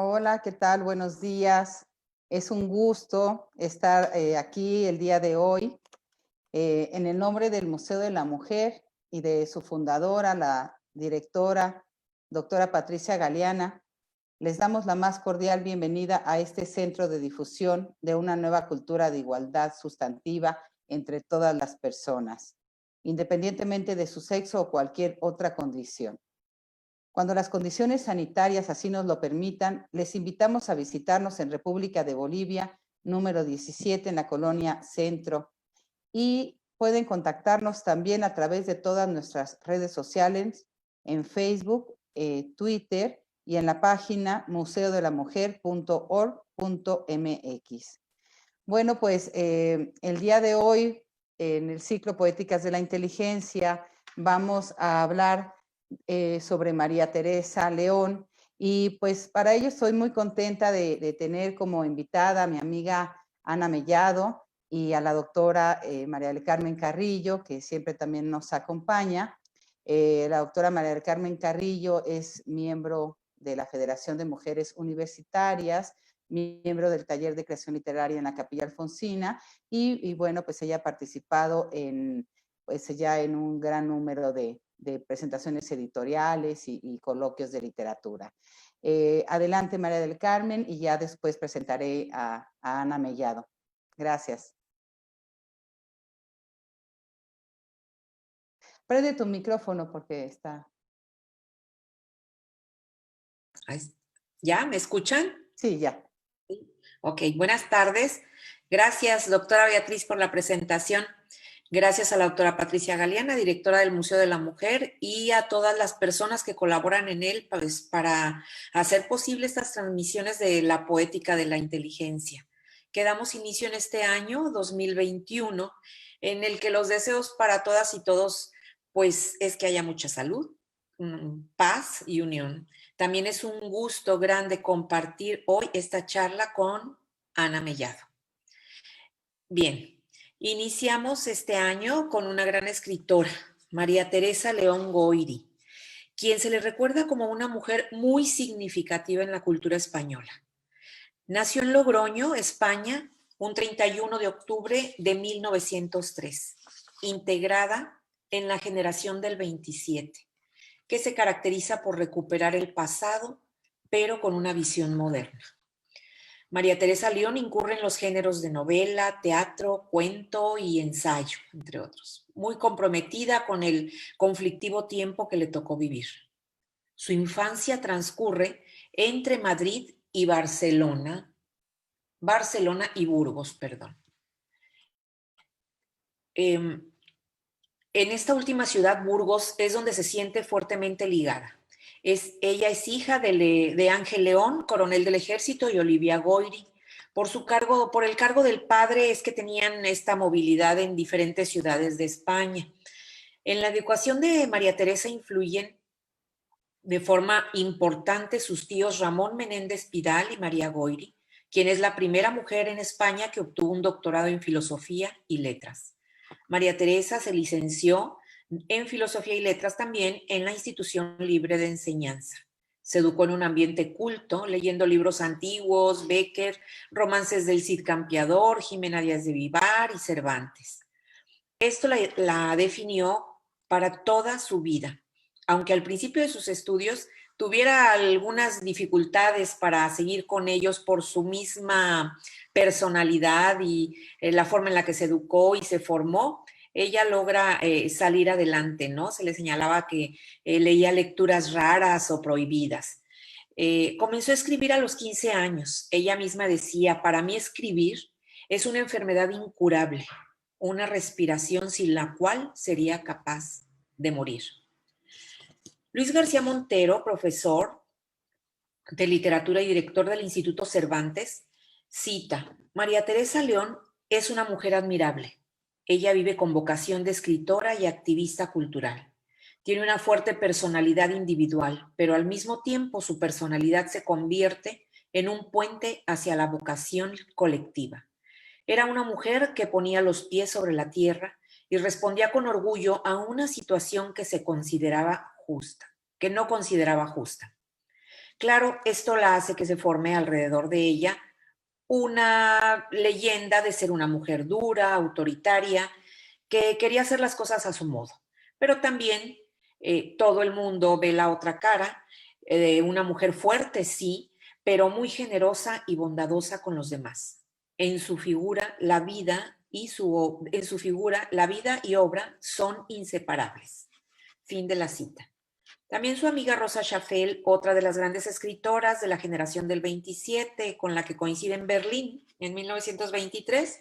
Hola, ¿qué tal? Buenos días. Es un gusto estar aquí el día de hoy en el nombre del Museo de la Mujer y de su fundadora, la directora, doctora Patricia Galeana. Les damos la más cordial bienvenida a este centro de difusión de una nueva cultura de igualdad sustantiva entre todas las personas, independientemente de su sexo o cualquier otra condición. Cuando las condiciones sanitarias así nos lo permitan, les invitamos a visitarnos en República de Bolivia, número 17, en la colonia Centro. Y pueden contactarnos también a través de todas nuestras redes sociales, en Facebook, Twitter y en la página museodelamujer.org.mx. Bueno, pues el día de hoy, en el ciclo Poéticas de la Inteligencia, vamos a hablar sobre María Teresa León. Y pues para ello estoy muy contenta de tener como invitada a mi amiga Ana Mellado y a la doctora María del Carmen Carrillo, que siempre también nos acompaña. La doctora María del Carmen Carrillo es miembro de la Federación de Mujeres Universitarias, miembro del taller de creación literaria en la Capilla Alfonsina y bueno, pues ella ha participado pues ya en un gran número de presentaciones editoriales y coloquios de literatura. Adelante, María del Carmen, y ya después presentaré a Ana Mellado. Gracias. Prende tu micrófono porque está... ¿Ya? ¿Me escuchan? Sí, ya. Ok, buenas tardes. Gracias, doctora Beatriz, por la presentación. Gracias a la doctora Patricia Galeana, directora del Museo de la Mujer, y a todas las personas que colaboran en él pues, para hacer posible estas transmisiones de la poética de la inteligencia. Que damos inicio en este año 2021, en el que los deseos para todas y todos pues, es que haya mucha salud, paz y unión. También es un gusto grande compartir hoy esta charla con Ana Mellado. Bien, iniciamos este año con una gran escritora, María Teresa León Goyri, quien se le recuerda como una mujer muy significativa en la cultura española. Nació en Logroño, España, un 31 de octubre de 1903, integrada en la generación del 27, que se caracteriza por recuperar el pasado, pero con una visión moderna. María Teresa León incurre en los géneros de novela, teatro, cuento y ensayo, entre otros. Muy comprometida con el conflictivo tiempo que le tocó vivir. Su infancia transcurre entre Madrid y Barcelona y Burgos, perdón. En esta última ciudad, Burgos, es donde se siente fuertemente ligada. Ella es hija de Ángel León, coronel del ejército, y Olivia Goyri. Por el cargo del padre es que tenían esta movilidad en diferentes ciudades de España. En la educación de María Teresa influyen de forma importante sus tíos Ramón Menéndez Pidal y María Goyri, quien es la primera mujer en España que obtuvo un doctorado en filosofía y letras. María Teresa se licenció en filosofía y letras también en la Institución Libre de Enseñanza. Se educó en un ambiente culto, leyendo libros antiguos, Bécquer, romances del Cid Campeador, Jimena Díaz de Vivar y Cervantes. Esto la definió para toda su vida, aunque al principio de sus estudios tuviera algunas dificultades para seguir con ellos por su misma personalidad y la forma en la que se educó y se formó. Ella logra salir adelante, ¿no? Se le señalaba que leía lecturas raras o prohibidas. Comenzó a escribir a los 15 años. Ella misma decía, para mí escribir es una enfermedad incurable, una respiración sin la cual sería capaz de morir. Luis García Montero, profesor de literatura y director del Instituto Cervantes, cita, María Teresa León es una mujer admirable. Ella vive con vocación de escritora y activista cultural. Tiene una fuerte personalidad individual, pero al mismo tiempo su personalidad se convierte en un puente hacia la vocación colectiva. Era una mujer que ponía los pies sobre la tierra y respondía con orgullo a una situación que se consideraba justa, que no consideraba justa. Claro, esto la hace que se forme alrededor de ella una leyenda de ser una mujer dura, autoritaria, que quería hacer las cosas a su modo. Pero también todo el mundo ve la otra cara de una mujer fuerte, sí, pero muy generosa y bondadosa con los demás. En su figura, la vida y obra son inseparables. Fin de la cita. También su amiga Rosa Schaffel, otra de las grandes escritoras de la generación del 27, con la que coincide en Berlín en 1923,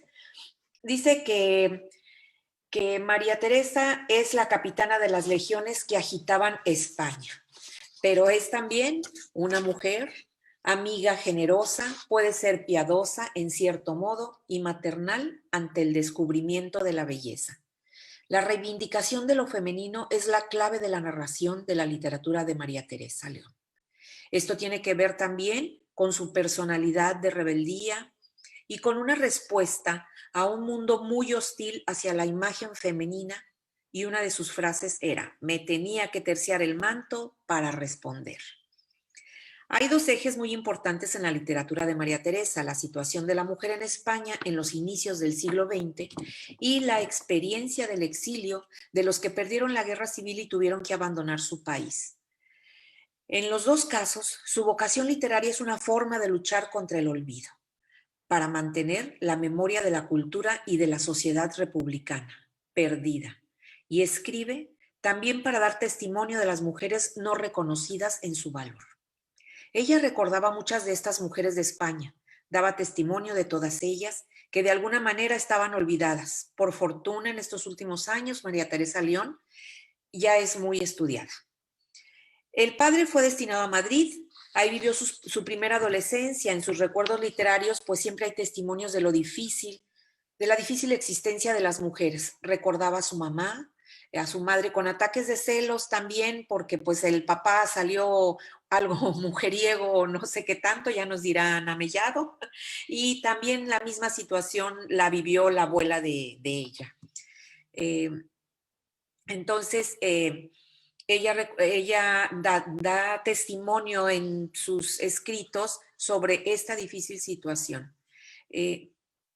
dice que María Teresa es la capitana de las legiones que agitaban España, pero es también una mujer, amiga generosa, puede ser piadosa en cierto modo y maternal ante el descubrimiento de la belleza. La reivindicación de lo femenino es la clave de la narración de la literatura de María Teresa León. Esto tiene que ver también con su personalidad de rebeldía y con una respuesta a un mundo muy hostil hacia la imagen femenina, y una de sus frases era: me tenía que terciar el manto para responder. Hay dos ejes muy importantes en la literatura de María Teresa: la situación de la mujer en España en los inicios del siglo XX y la experiencia del exilio de los que perdieron la guerra civil y tuvieron que abandonar su país. En los dos casos, su vocación literaria es una forma de luchar contra el olvido, para mantener la memoria de la cultura y de la sociedad republicana, perdida, y escribe también para dar testimonio de las mujeres no reconocidas en su valor. Ella recordaba a muchas de estas mujeres de España, daba testimonio de todas ellas, que de alguna manera estaban olvidadas. Por fortuna, en estos últimos años, María Teresa León ya es muy estudiada. El padre fue destinado a Madrid, ahí vivió su primera adolescencia. En sus recuerdos literarios, pues siempre hay testimonios de lo difícil, de la difícil existencia de las mujeres. Recordaba a su mamá, a su madre con ataques de celos también, porque pues el papá salió algo mujeriego, no sé qué tanto, ya nos dirán amellado, y también la misma situación la vivió la abuela de ella. Eh, entonces, ella da testimonio en sus escritos sobre esta difícil situación.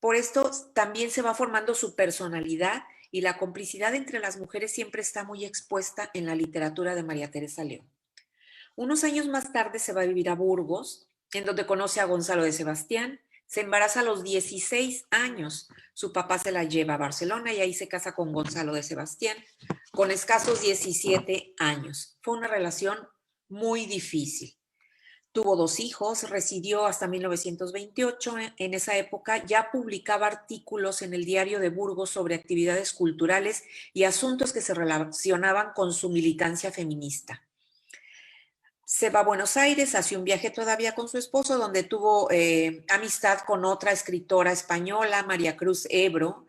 Por esto también se va formando su personalidad, y la complicidad entre las mujeres siempre está muy expuesta en la literatura de María Teresa León. Unos años más tarde se va a vivir a Burgos, en donde conoce a Gonzalo de Sebastián. Se embaraza a los 16 años. Su papá se la lleva a Barcelona y ahí se casa con Gonzalo de Sebastián, con escasos 17 años. Fue una relación muy difícil. Tuvo 2 hijos, residió hasta 1928. En esa época ya publicaba artículos en el Diario de Burgos sobre actividades culturales y asuntos que se relacionaban con su militancia feminista. Se va a Buenos Aires, hace un viaje todavía con su esposo, donde tuvo amistad con otra escritora española, María Cruz Ebro,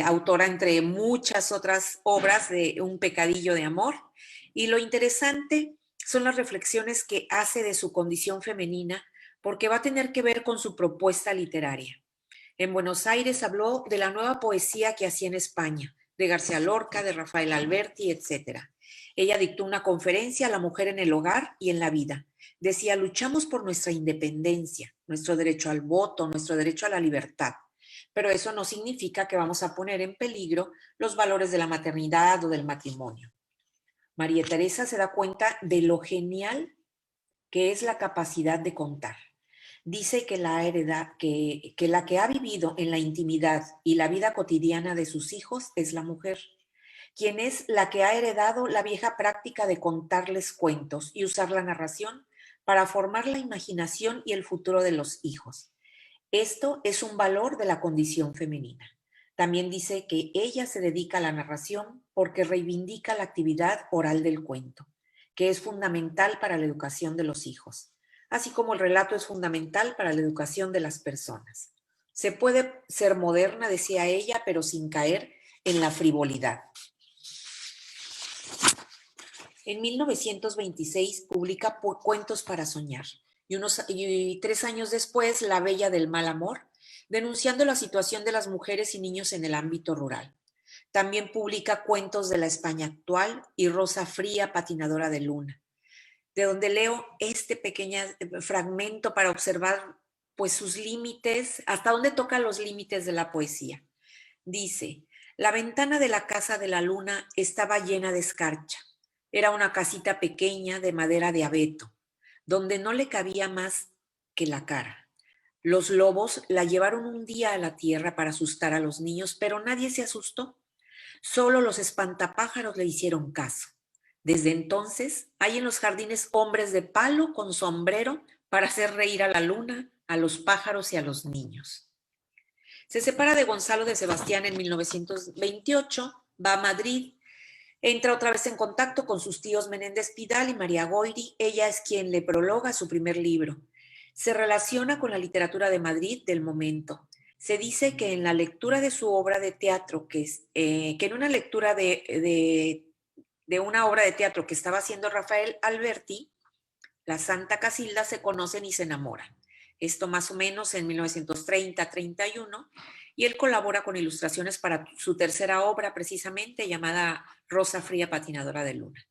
autora entre muchas otras obras de Un pecadillo de amor. Y lo interesante son las reflexiones que hace de su condición femenina, porque va a tener que ver con su propuesta literaria. En Buenos Aires habló de la nueva poesía que hacía en España, de García Lorca, de Rafael Alberti, etc. Ella dictó una conferencia a la mujer en el hogar y en la vida. Decía: luchamos por nuestra independencia, nuestro derecho al voto, nuestro derecho a la libertad. Pero eso no significa que vamos a poner en peligro los valores de la maternidad o del matrimonio. María Teresa se da cuenta de lo genial que es la capacidad de contar. Dice que la que ha vivido en la intimidad y la vida cotidiana de sus hijos es la mujer, quien es la que ha heredado la vieja práctica de contarles cuentos y usar la narración para formar la imaginación y el futuro de los hijos. Esto es un valor de la condición femenina. También dice que ella se dedica a la narración porque reivindica la actividad oral del cuento, que es fundamental para la educación de los hijos, así como el relato es fundamental para la educación de las personas. Se puede ser moderna, decía ella, pero sin caer en la frivolidad. En 1926 publica Cuentos para soñar, y 3 años después La bella del mal amor, denunciando la situación de las mujeres y niños en el ámbito rural. También publica Cuentos de la España actual y Rosa fría, patinadora de luna. de donde leo este pequeño fragmento para observar pues sus límites, hasta dónde toca los límites de la poesía. Dice, la ventana de la casa de la luna estaba llena de escarcha. Era una casita pequeña de madera de abeto, donde no le cabía más que la cara. Los lobos la llevaron un día a la tierra para asustar a los niños, pero nadie se asustó. Solo los espantapájaros le hicieron caso. Desde entonces hay en los jardines hombres de palo con sombrero para hacer reír a la luna, a los pájaros y a los niños. Se separa de Gonzalo de Sebastián en 1928, va a Madrid, entra otra vez en contacto con sus tíos Menéndez Pidal y María Goyri. Ella es quien le prologa su primer libro. Se relaciona con la literatura de Madrid del momento. Se dice que en la lectura de su obra de teatro, que en una lectura de una obra de teatro que estaba haciendo Rafael Alberti, la Santa Casilda, se conocen y se enamoran. Esto más o menos en 1930-31, y él colabora con ilustraciones para su tercera obra, precisamente llamada Rosa Fría Patinadora de Luna.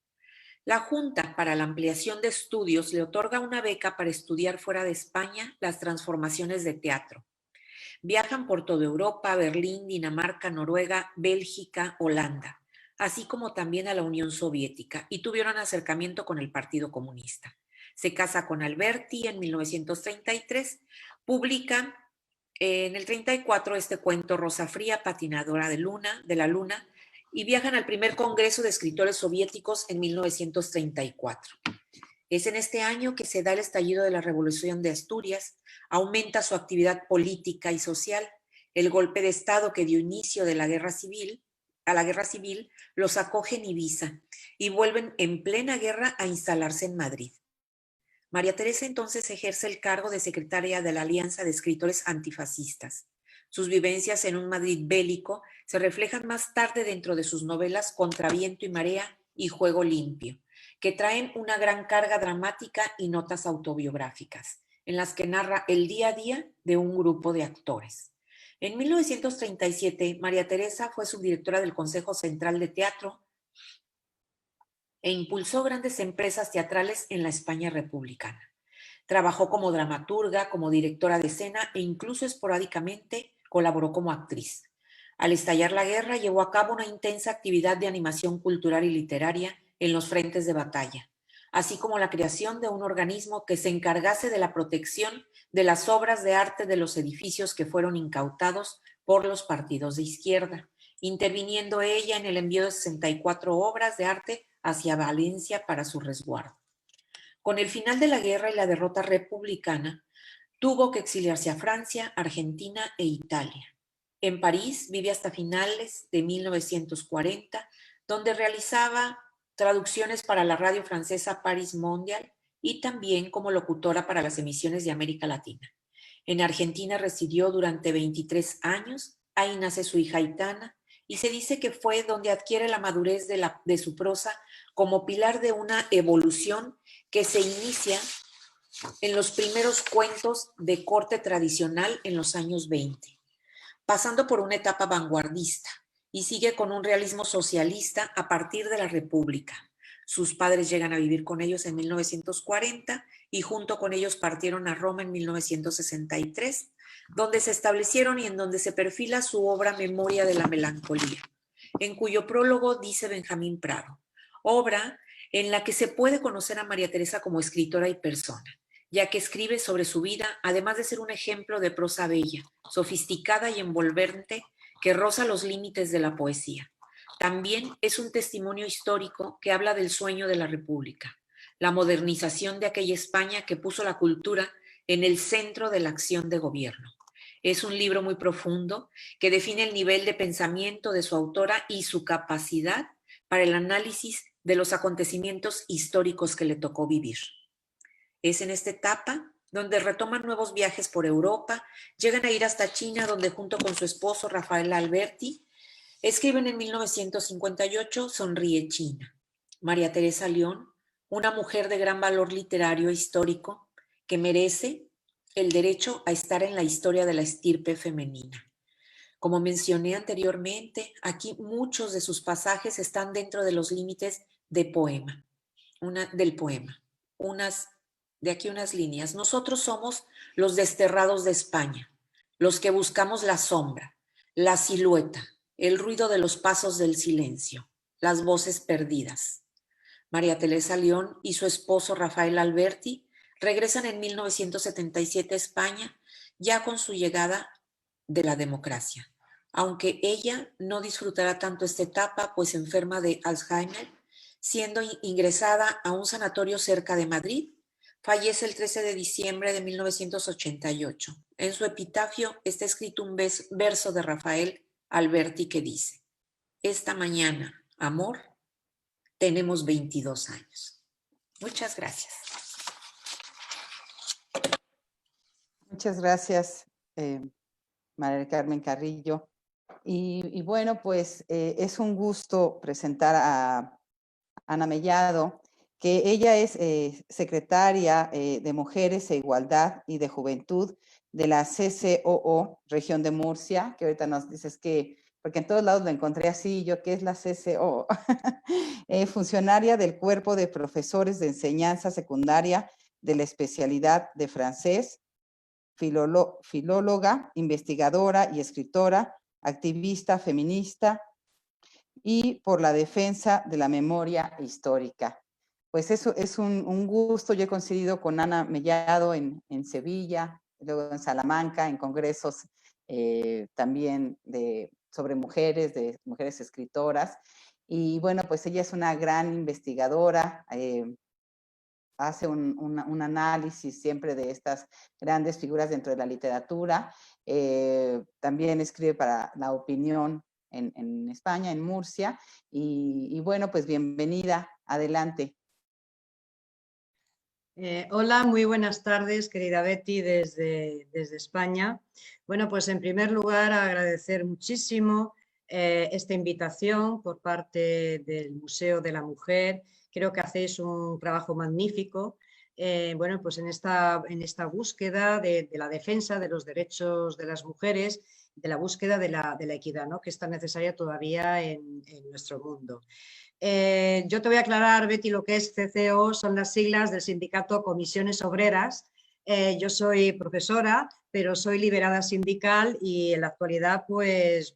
La Junta para la Ampliación de Estudios le otorga una beca para estudiar fuera de España las transformaciones de teatro. Viajan por toda Europa, Berlín, Dinamarca, Noruega, Bélgica, Holanda, así como también a la Unión Soviética, y tuvieron acercamiento con el Partido Comunista. Se casa con Alberti en 1933, publica en el 34 este cuento Rosa Fría, Patinadora de la Luna, y viajan al primer Congreso de Escritores Soviéticos en 1934. Es en este año que se da el estallido de la Revolución de Asturias, aumenta su actividad política y social. El golpe de Estado que dio inicio a la guerra civil los acoge en Ibiza y vuelven en plena guerra a instalarse en Madrid. María Teresa entonces ejerce el cargo de secretaria de la Alianza de Escritores Antifascistas. Sus vivencias en un Madrid bélico se reflejan más tarde dentro de sus novelas Contra viento y marea y Juego limpio, que traen una gran carga dramática y notas autobiográficas, en las que narra el día a día de un grupo de actores. En 1937, María Teresa fue subdirectora del Consejo Central de Teatro e impulsó grandes empresas teatrales en la España republicana. Trabajó como dramaturga, como directora de escena e incluso esporádicamente colaboró como actriz. Al estallar la guerra, llevó a cabo una intensa actividad de animación cultural y literaria en los frentes de batalla, así como la creación de un organismo que se encargase de la protección de las obras de arte de los edificios que fueron incautados por los partidos de izquierda, interviniendo ella en el envío de 64 obras de arte hacia Valencia para su resguardo. Con el final de la guerra y la derrota republicana, tuvo que exiliarse a Francia, Argentina e Italia. En París vive hasta finales de 1940, donde realizaba traducciones para la radio francesa Paris Mondial y también como locutora para las emisiones de América Latina. En Argentina residió durante 23 años, ahí nace su hija Aitana, y se dice que fue donde adquiere la madurez de su prosa como pilar de una evolución que se inicia en los primeros cuentos de corte tradicional en los años 20, pasando por una etapa vanguardista, y sigue con un realismo socialista a partir de la República. Sus padres llegan a vivir con ellos en 1940 y junto con ellos partieron a Roma en 1963, donde se establecieron y en donde se perfila su obra Memoria de la Melancolía, en cuyo prólogo dice Benjamín Prado, obra en la que se puede conocer a María Teresa como escritora y persona, ya que escribe sobre su vida, además de ser un ejemplo de prosa bella, sofisticada y envolvente, que roza los límites de la poesía. También es un testimonio histórico que habla del sueño de la República, la modernización de aquella España que puso la cultura en el centro de la acción de gobierno. Es un libro muy profundo que define el nivel de pensamiento de su autora y su capacidad para el análisis de los acontecimientos históricos que le tocó vivir. Es en esta etapa donde retoman nuevos viajes por Europa, llegan a ir hasta China, donde junto con su esposo Rafael Alberti escriben en 1958 Sonríe China. María Teresa León, una mujer de gran valor literario e histórico que merece el derecho a estar en la historia de la estirpe femenina. Como mencioné anteriormente, aquí muchos de sus pasajes están dentro de los límites del poema. de aquí unas líneas. Nosotros somos los desterrados de España, los que buscamos la sombra, la silueta, el ruido de los pasos del silencio, las voces perdidas. María Teresa León y su esposo Rafael Alberti regresan en 1977 a España, ya con su llegada de la democracia. Aunque ella no disfrutará tanto esta etapa, pues enferma de Alzheimer, siendo ingresada a un sanatorio cerca de Madrid, fallece el 13 de diciembre de 1988. En su epitafio está escrito un verso de Rafael Alberti que dice: esta mañana, amor, tenemos 22 años. Muchas gracias. Muchas gracias, María del Carmen Carrillo. Y bueno, pues es un gusto presentar a Ana Mellado, que ella es secretaria de Mujeres e Igualdad y de Juventud de la CCOO, Región de Murcia, que ahorita nos dices que, porque en todos lados lo encontré así, yo, ¿qué es la CCOO? Funcionaria del Cuerpo de Profesores de Enseñanza Secundaria de la especialidad de francés, filóloga, investigadora y escritora, activista feminista y por la defensa de la memoria histórica. Pues eso es un gusto. Yo he coincidido con Ana Mellado en Sevilla, luego en Salamanca, en congresos también sobre mujeres, de mujeres escritoras. Y bueno, pues ella es una gran investigadora, hace un análisis siempre de estas grandes figuras dentro de la literatura. También escribe para La Opinión en España, en Murcia. Y bueno, pues bienvenida, adelante. Hola, muy buenas tardes, querida Betty, desde España. Bueno, pues en primer lugar agradecer muchísimo esta invitación por parte del Museo de la Mujer. Creo que hacéis un trabajo magnífico. Bueno, pues en esta búsqueda de la defensa de los derechos de las mujeres, de la búsqueda de la equidad, ¿no?, que es tan necesaria todavía en nuestro mundo. Yo te voy a aclarar, Betty, lo que es CCO, son las siglas del sindicato Comisiones Obreras. Yo soy profesora, pero soy liberada sindical y en la actualidad pues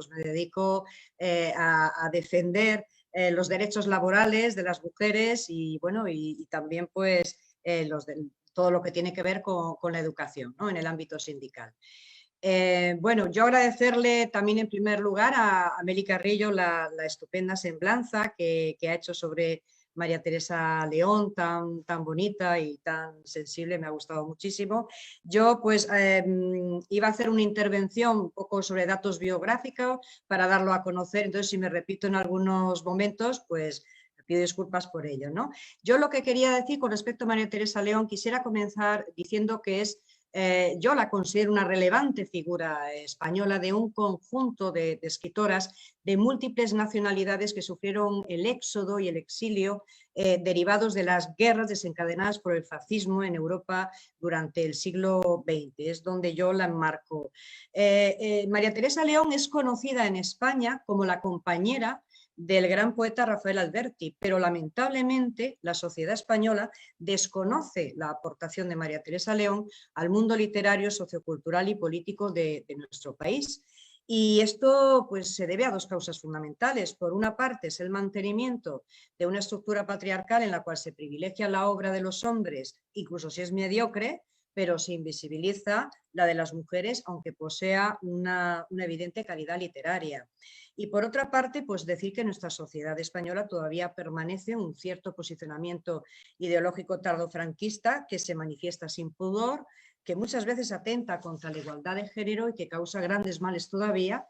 me dedico a defender los derechos laborales de las mujeres y, bueno, y también pues todo lo que tiene que ver con la educación, ¿no?, en el ámbito sindical. Bueno, yo agradecerle también en primer lugar a Meli Carrillo la estupenda semblanza que ha hecho sobre María Teresa León, tan bonita y tan sensible, me ha gustado muchísimo. Yo pues iba a hacer una intervención un poco sobre datos biográficos para darlo a conocer, entonces si me repito en algunos momentos, pues pido disculpas por ello, ¿no? Yo lo que quería decir con respecto a María Teresa León, quisiera comenzar diciendo que yo la considero una relevante figura española de un conjunto de escritoras de múltiples nacionalidades que sufrieron el éxodo y el exilio derivados de las guerras desencadenadas por el fascismo en Europa durante el siglo XX. Es donde yo la enmarco. María Teresa León es conocida en España como la compañera del gran poeta Rafael Alberti, pero lamentablemente la sociedad española desconoce la aportación de María Teresa León al mundo literario, sociocultural y político de nuestro país. Y esto pues, se debe a dos causas fundamentales. Por una parte es el mantenimiento de una estructura patriarcal en la cual se privilegia la obra de los hombres, incluso si es mediocre, pero se invisibiliza la de las mujeres, aunque posea una evidente calidad literaria. Y por otra parte, pues decir que nuestra sociedad española todavía permanece un cierto posicionamiento ideológico tardofranquista que se manifiesta sin pudor, que muchas veces atenta contra la igualdad de género y que causa grandes males todavía,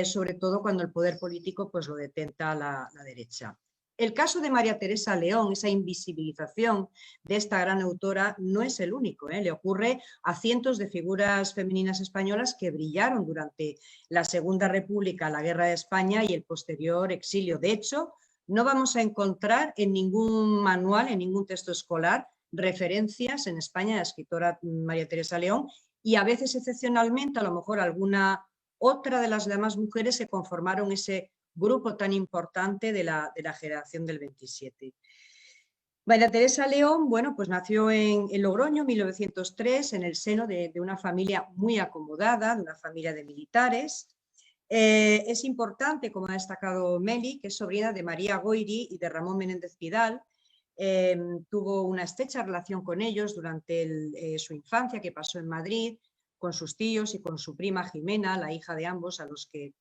sobre todo cuando el poder político pues, lo detenta la derecha. El caso de María Teresa León, esa invisibilización de esta gran autora, no es el único. Le ocurre a cientos de figuras femeninas españolas que brillaron durante la Segunda República, la Guerra de España y el posterior exilio. De hecho, no vamos a encontrar en ningún manual, en ningún texto escolar, referencias en España a la escritora María Teresa León y a veces excepcionalmente a lo mejor alguna otra de las demás mujeres que conformaron ese grupo tan importante de la generación del 27. María Teresa León, bueno, pues nació en Logroño en 1903 en el seno de una familia muy acomodada, de una familia de militares. Es importante, como ha destacado Meli, que es sobrina de María Goyri y de Ramón Menéndez Pidal. Tuvo una estrecha relación con ellos durante su infancia, que pasó en Madrid, con sus tíos y con su prima Jimena, la hija de ambos, a los que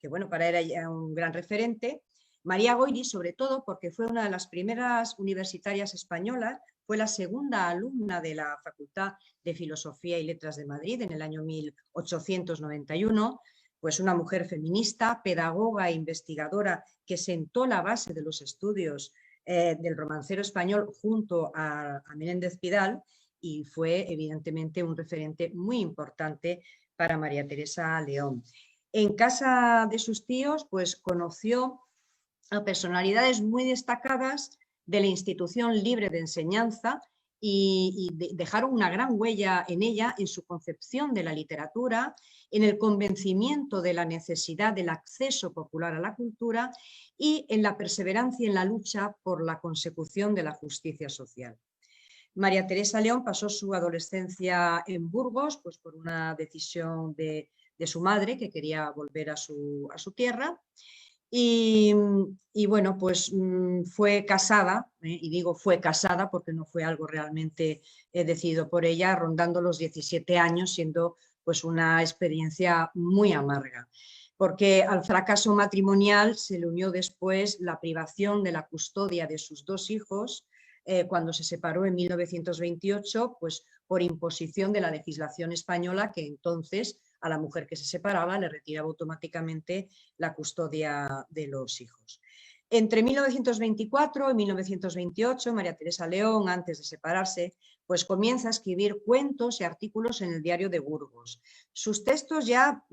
bueno, para ella era un gran referente. María Goyri, sobre todo, porque fue una de las primeras universitarias españolas, fue la segunda alumna de la Facultad de Filosofía y Letras de Madrid en el año 1891, pues una mujer feminista, pedagoga e investigadora que sentó la base de los estudios del romancero español junto a Menéndez Pidal, y fue evidentemente un referente muy importante para María Teresa León. En casa de sus tíos, pues conoció a personalidades muy destacadas de la institución libre de enseñanza y dejaron una gran huella en ella, en su concepción de la literatura, en el convencimiento de la necesidad del acceso popular a la cultura y en la perseverancia en la lucha por la consecución de la justicia social. María Teresa León pasó su adolescencia en Burgos, pues por una decisión de su madre, que quería volver a su tierra. Y bueno, pues fue casada, y digo fue casada porque no fue algo realmente decidido por ella, rondando los 17 años, siendo pues una experiencia muy amarga, porque al fracaso matrimonial se le unió después la privación de la custodia de sus dos hijos, cuando se separó en 1928, pues por imposición de la legislación española, que entonces a la mujer que se separaba le retiraba automáticamente la custodia de los hijos. Entre 1924 y 1928, María Teresa León, antes de separarse, pues comienza a escribir cuentos y artículos en el diario de Burgos. Sus textos ya,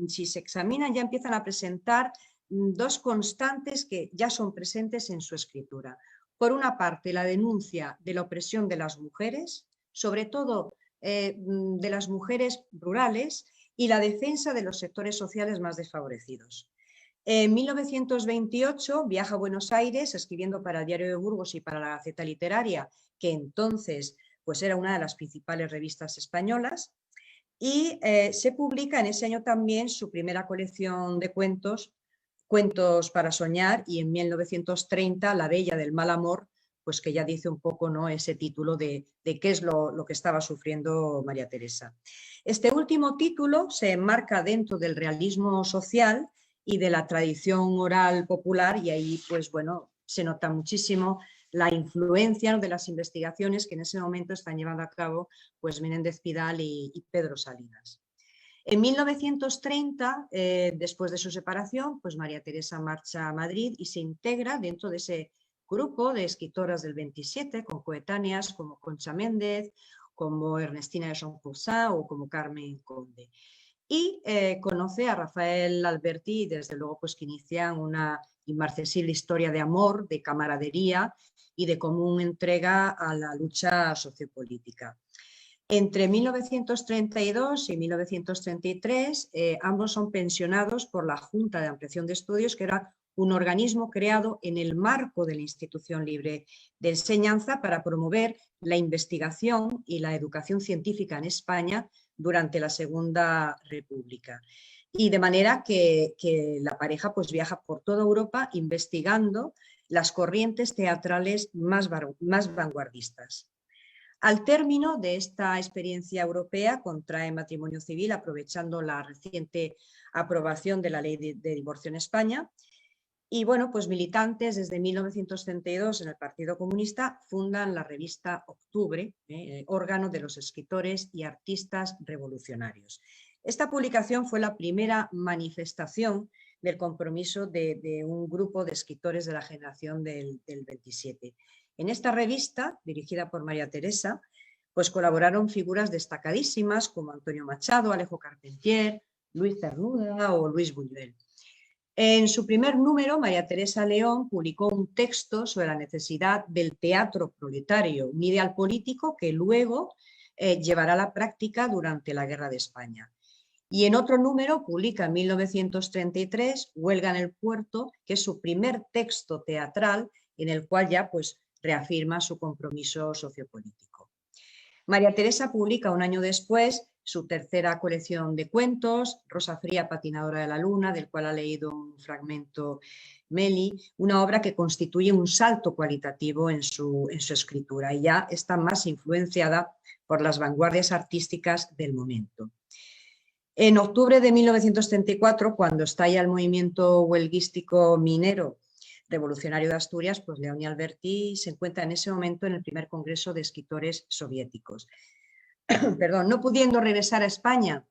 si se examinan, ya empiezan a presentar dos constantes que ya son presentes en su escritura. Por una parte, la denuncia de la opresión de las mujeres, sobre todo de las mujeres rurales, y la defensa de los sectores sociales más desfavorecidos. En 1928 viaja a Buenos Aires escribiendo para el Diario de Burgos y para la Gaceta Literaria, que entonces pues era una de las principales revistas españolas, y se publica en ese año también su primera colección de cuentos, Cuentos para soñar, y en 1930 La Bella del mal amor, pues que ya dice un poco, ¿no?, ese título de qué es lo que estaba sufriendo María Teresa. Este último título se enmarca dentro del realismo social y de la tradición oral popular, y ahí pues bueno, se nota muchísimo la influencia de las investigaciones que en ese momento están llevando a cabo pues Menéndez Pidal y Pedro Salinas. En 1930, después de su separación, pues María Teresa marcha a Madrid y se integra dentro de ese grupo de escritoras del 27, con coetáneas como Concha Méndez, como Ernestina de Champussin o como Carmen Conde. Y conoce a Rafael Alberti, y desde luego pues que inician una inmarcesible historia de amor, de camaradería y de común entrega a la lucha sociopolítica. Entre 1932 y 1933, ambos son pensionados por la Junta de Ampliación de Estudios, que era un organismo creado en el marco de la Institución Libre de Enseñanza para promover la investigación y la educación científica en España durante la Segunda República. Y de manera que la pareja pues viaja por toda Europa investigando las corrientes teatrales más vanguardistas. Al término de esta experiencia europea, contrae matrimonio civil aprovechando la reciente aprobación de la ley de divorcio en España. Y bueno, pues militantes desde 1932 en el Partido Comunista fundan la revista Octubre, órgano de los escritores y artistas revolucionarios. Esta publicación fue la primera manifestación del compromiso de un grupo de escritores de la generación del 27. En esta revista, dirigida por María Teresa, pues colaboraron figuras destacadísimas como Antonio Machado, Alejo Carpentier, Luis Cernuda o Luis Buñuel. En su primer número, María Teresa León publicó un texto sobre la necesidad del teatro proletario, un ideal político que luego llevará a la práctica durante la Guerra de España. Y en otro número publica en 1933 Huelga en el puerto, que es su primer texto teatral, en el cual ya pues reafirma su compromiso sociopolítico. María Teresa publica un año después su tercera colección de cuentos, Rosa Fría, patinadora de la luna, del cual ha leído un fragmento Meli, una obra que constituye un salto cualitativo en su escritura y ya está más influenciada por las vanguardias artísticas del momento. En octubre de 1934, cuando estalla el movimiento huelguístico minero revolucionario de Asturias, pues Leoni Alberti se encuentra en ese momento en el primer congreso de escritores soviéticos. Perdón, no pudiendo regresar a España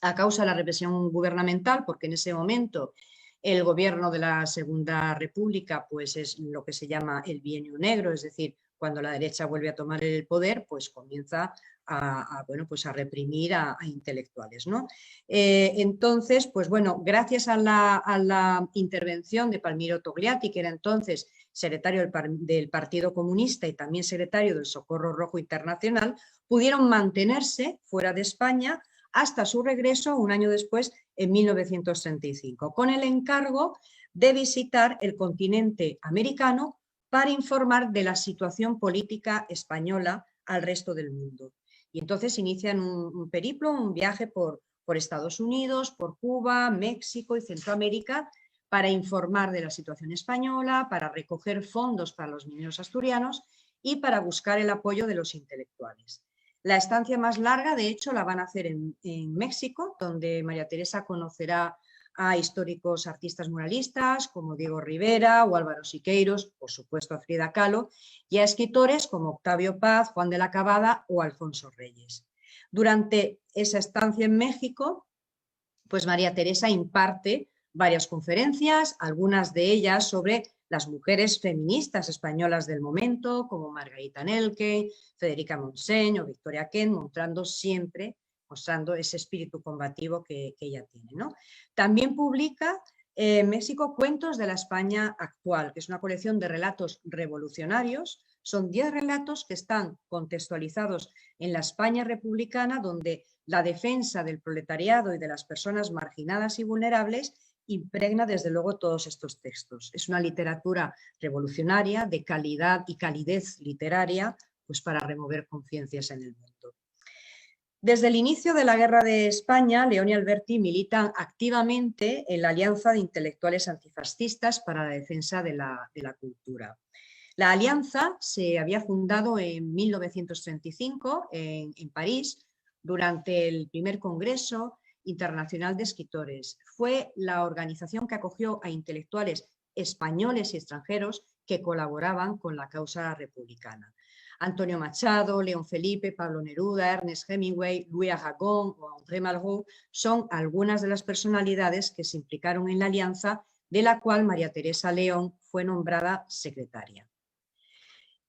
a causa de la represión gubernamental, porque en ese momento el gobierno de la Segunda República pues es lo que se llama el bienio negro, es decir, cuando la derecha vuelve a tomar el poder, pues comienza a reprimir a intelectuales, ¿no? Entonces, pues bueno, gracias a la intervención de Palmiro Togliatti, que era entonces secretario del Partido Comunista y también secretario del Socorro Rojo Internacional, pudieron mantenerse fuera de España hasta su regreso un año después, en 1935, con el encargo de visitar el continente americano para informar de la situación política española al resto del mundo. Y entonces inician un periplo, un viaje por Estados Unidos, por Cuba, México y Centroamérica para informar de la situación española, para recoger fondos para los mineros asturianos y para buscar el apoyo de los intelectuales. La estancia más larga, de hecho, la van a hacer en México, donde María Teresa conocerá a históricos artistas muralistas como Diego Rivera o Álvaro Siqueiros, por supuesto a Frida Kahlo, y a escritores como Octavio Paz, Juan de la Cabada o Alfonso Reyes. Durante esa estancia en México, pues María Teresa imparte varias conferencias, algunas de ellas sobre las mujeres feministas españolas del momento, como Margarita Nelke, Federica Montseny o Victoria Kent, mostrando ese espíritu combativo que ella tiene, ¿no? También publica en México Cuentos de la España actual, que es una colección de relatos revolucionarios. Son 10 relatos que están contextualizados en la España republicana, donde la defensa del proletariado y de las personas marginadas y vulnerables impregna desde luego todos estos textos. Es una literatura revolucionaria de calidad y calidez literaria, pues para remover conciencias en el mundo. Desde el inicio de la Guerra de España, Leoni Alberti milita activamente en la Alianza de Intelectuales Antifascistas para la Defensa de la Cultura. La alianza se había fundado en 1935 en París durante el primer Congreso Internacional de Escritores. Fue la organización que acogió a intelectuales españoles y extranjeros que colaboraban con la causa republicana. Antonio Machado, León Felipe, Pablo Neruda, Ernest Hemingway, Louis Aragon o André Malraux son algunas de las personalidades que se implicaron en la alianza, de la cual María Teresa León fue nombrada secretaria.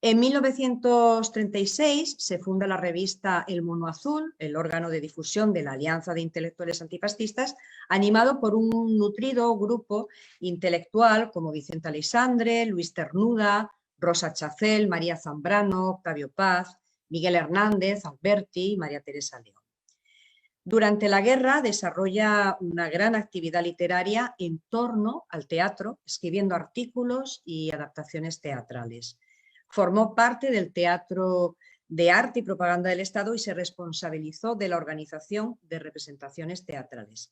En 1936 se funda la revista El Mono Azul, el órgano de difusión de la Alianza de Intelectuales Antifascistas, animado por un nutrido grupo intelectual como Vicente Aleixandre, Luis Ternuda, Rosa Chacel, María Zambrano, Octavio Paz, Miguel Hernández, Alberti y María Teresa León. Durante la guerra desarrolla una gran actividad literaria en torno al teatro, escribiendo artículos y adaptaciones teatrales. Formó parte del Teatro de Arte y Propaganda del Estado y se responsabilizó de la organización de representaciones teatrales.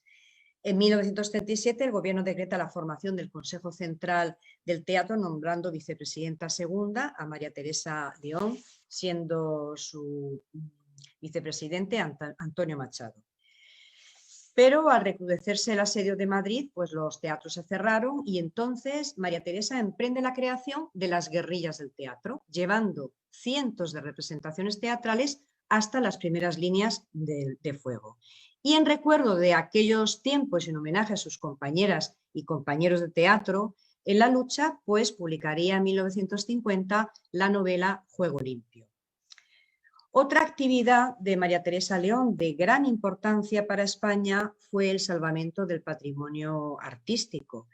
En 1937 el gobierno decreta la formación del Consejo Central del Teatro, nombrando vicepresidenta segunda a María Teresa León, siendo su vicepresidente Antonio Machado. Pero al recrudecerse el asedio de Madrid, pues los teatros se cerraron y entonces María Teresa emprende la creación de las guerrillas del teatro, llevando cientos de representaciones teatrales hasta las primeras líneas de fuego. Y en recuerdo de aquellos tiempos y en homenaje a sus compañeras y compañeros de teatro en la lucha, pues publicaría en 1950 la novela Juego Limpio. Otra actividad de María Teresa León de gran importancia para España fue el salvamento del patrimonio artístico.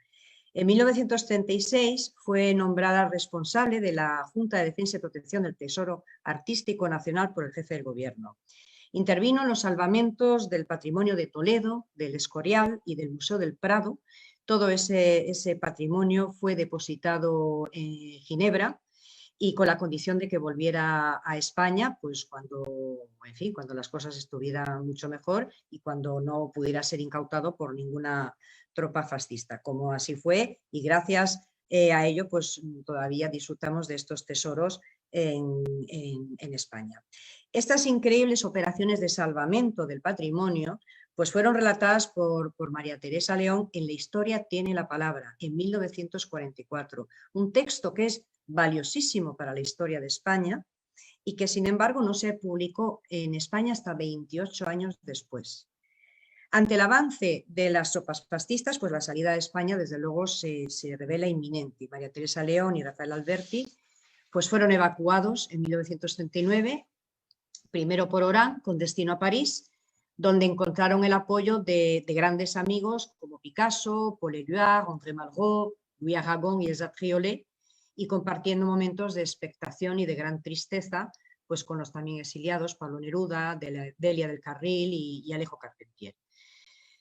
En 1936 fue nombrada responsable de la Junta de Defensa y Protección del Tesoro Artístico Nacional por el jefe del gobierno. Intervino en los salvamentos del patrimonio de Toledo, del Escorial y del Museo del Prado. Todo ese patrimonio fue depositado en Ginebra y con la condición de que volviera a España pues cuando, en fin, cuando las cosas estuvieran mucho mejor y cuando no pudiera ser incautado por ninguna tropa fascista, como así fue, y gracias a ello pues todavía disfrutamos de estos tesoros en España. Estas increíbles operaciones de salvamento del patrimonio pues fueron relatadas por María Teresa León en La historia tiene la palabra, en 1944, un texto que es valiosísimo para la historia de España y que sin embargo no se publicó en España hasta 28 años después. Ante el avance de las tropas fascistas, pues la salida de España desde luego se revela inminente. María Teresa León y Rafael Alberti pues fueron evacuados en 1939, primero por Orán, con destino a París, donde encontraron el apoyo de grandes amigos como Picasso, Paul Éluard, André Malraux, Louis Aragon y Elsa Triolet, y compartiendo momentos de expectación y de gran tristeza pues con los también exiliados Pablo Neruda, Delia del Carril y Alejo Carpentier.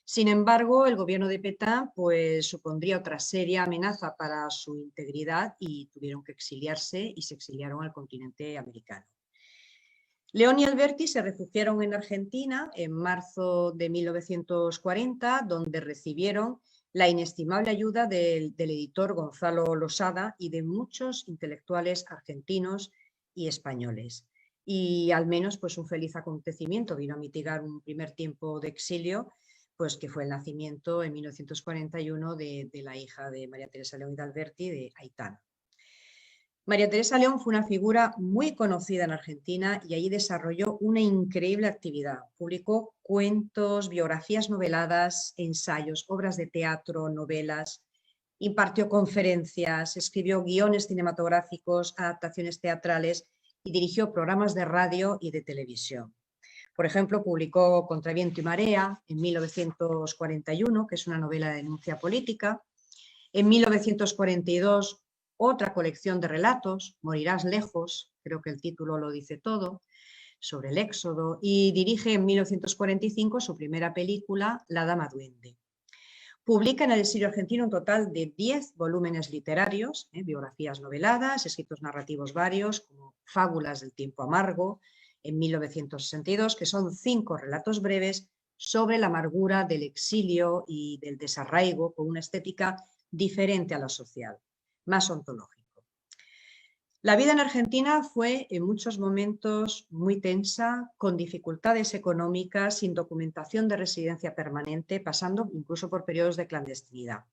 Sin embargo, el gobierno de Pétain pues, supondría otra seria amenaza para su integridad y tuvieron que exiliarse y se exiliaron al continente americano. León y Alberti se refugiaron en Argentina en marzo de 1940, donde recibieron la inestimable ayuda del editor Gonzalo Losada y de muchos intelectuales argentinos y españoles. Y al menos pues, un feliz acontecimiento vino a mitigar un primer tiempo de exilio, pues que fue el nacimiento en 1941 de la hija de María Teresa León y de Alberti, de Aitana. María Teresa León fue una figura muy conocida en Argentina y allí desarrolló una increíble actividad. Publicó cuentos, biografías noveladas, ensayos, obras de teatro, novelas, impartió conferencias, escribió guiones cinematográficos, adaptaciones teatrales y dirigió programas de radio y de televisión. Por ejemplo, publicó Contra viento y marea en 1941, que es una novela de denuncia política. En 1942, otra colección de relatos, Morirás lejos, creo que el título lo dice todo, sobre el éxodo, y dirige en 1945 su primera película, La dama duende. Publica en el exilio argentino un total de 10 volúmenes literarios, biografías noveladas, escritos narrativos varios, como Fábulas del tiempo amargo, en 1962, que son 5 relatos breves sobre la amargura del exilio y del desarraigo con una estética diferente a la social, más ontológico. La vida en Argentina fue en muchos momentos muy tensa, con dificultades económicas, sin documentación de residencia permanente, pasando incluso por periodos de clandestinidad.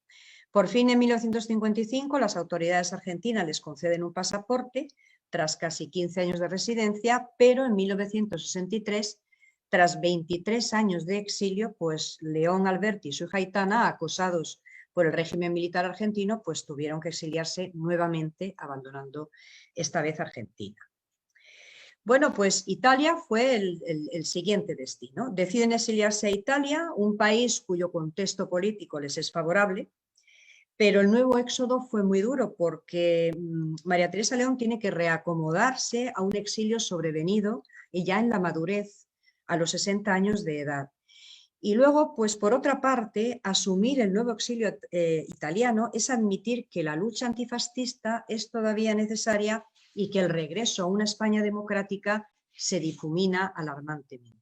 Por fin, en 1955, las autoridades argentinas les conceden un pasaporte tras casi 15 años de residencia, pero en 1963, tras 23 años de exilio, pues León, Alberti y su hija Aitana, acosados por el régimen militar argentino, pues tuvieron que exiliarse nuevamente, abandonando esta vez Argentina. Bueno, pues Italia fue el siguiente destino. Deciden exiliarse a Italia, un país cuyo contexto político les es favorable, pero el nuevo éxodo fue muy duro porque María Teresa León tiene que reacomodarse a un exilio sobrevenido y ya en la madurez, a los 60 años de edad. Y luego, pues por otra parte, asumir el nuevo exilio italiano es admitir que la lucha antifascista es todavía necesaria y que el regreso a una España democrática se difumina alarmantemente.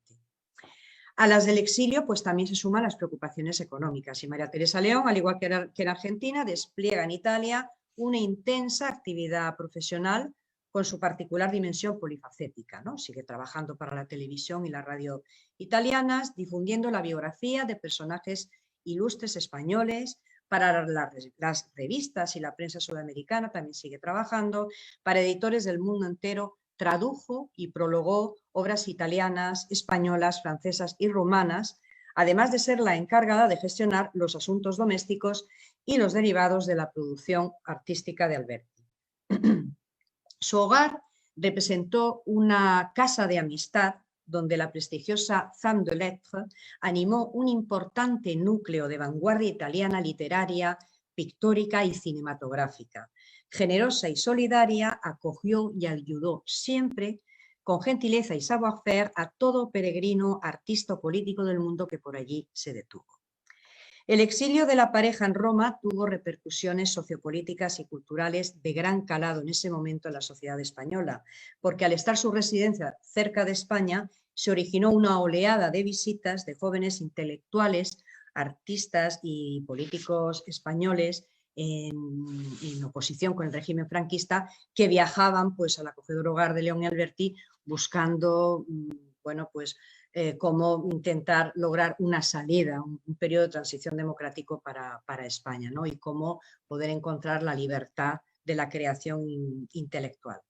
A las del exilio, pues también se suman las preocupaciones económicas y María Teresa León, al igual que en Argentina, despliega en Italia una intensa actividad profesional con su particular dimensión polifacética, ¿no? Sigue trabajando para la televisión y la radio italianas, difundiendo la biografía de personajes ilustres españoles. Para las revistas y la prensa sudamericana también sigue trabajando. Para editores del mundo entero tradujo y prologó obras italianas, españolas, francesas y rumanas, además de ser la encargada de gestionar los asuntos domésticos y los derivados de la producción artística de Alberti. Su hogar representó una casa de amistad donde la prestigiosa Femme de Lettres animó un importante núcleo de vanguardia italiana literaria, pictórica y cinematográfica. Generosa y solidaria, acogió y ayudó siempre con gentileza y savoir-faire a todo peregrino, artista o político del mundo que por allí se detuvo. El exilio de la pareja en Roma tuvo repercusiones sociopolíticas y culturales de gran calado en ese momento en la sociedad española, porque al estar su residencia cerca de España, se originó una oleada de visitas de jóvenes intelectuales, artistas y políticos españoles en oposición con el régimen franquista, que viajaban pues, al acogedor hogar de León y Alberti buscando bueno, pues, cómo intentar lograr una salida, un periodo de transición democrático para España, ¿no? Y cómo poder encontrar la libertad de la creación intelectual.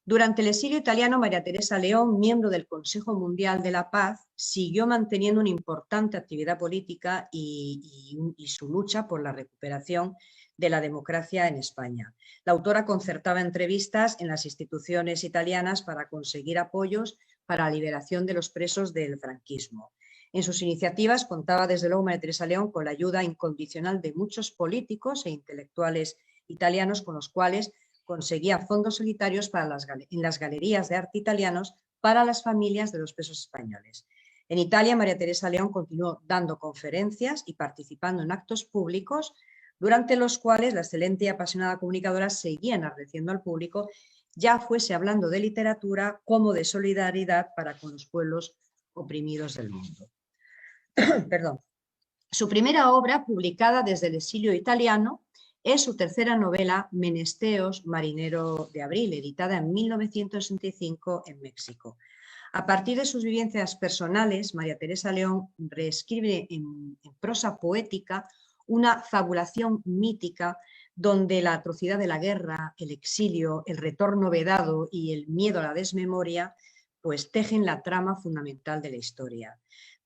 Durante el exilio italiano, María Teresa León, miembro del Consejo Mundial de la Paz, siguió manteniendo una importante actividad política y su lucha por la recuperación de la democracia en España. La autora concertaba entrevistas en las instituciones italianas para conseguir apoyos para la liberación de los presos del franquismo. En sus iniciativas contaba desde luego María Teresa León con la ayuda incondicional de muchos políticos e intelectuales italianos con los cuales conseguía fondos solidarios en las galerías de arte italianos para las familias de los presos españoles. En Italia, María Teresa León continuó dando conferencias y participando en actos públicos, durante los cuales la excelente y apasionada comunicadora seguía enardeciendo al público, ya fuese hablando de literatura como de solidaridad para con los pueblos oprimidos del mundo. Perdón. Su primera obra, publicada desde el exilio italiano, es su tercera novela, Menesteos, marinero de abril, editada en 1965 en México. A partir de sus vivencias personales, María Teresa León reescribe en prosa poética una fabulación mítica donde la atrocidad de la guerra, el exilio, el retorno vedado y el miedo a la desmemoria pues tejen la trama fundamental de la historia.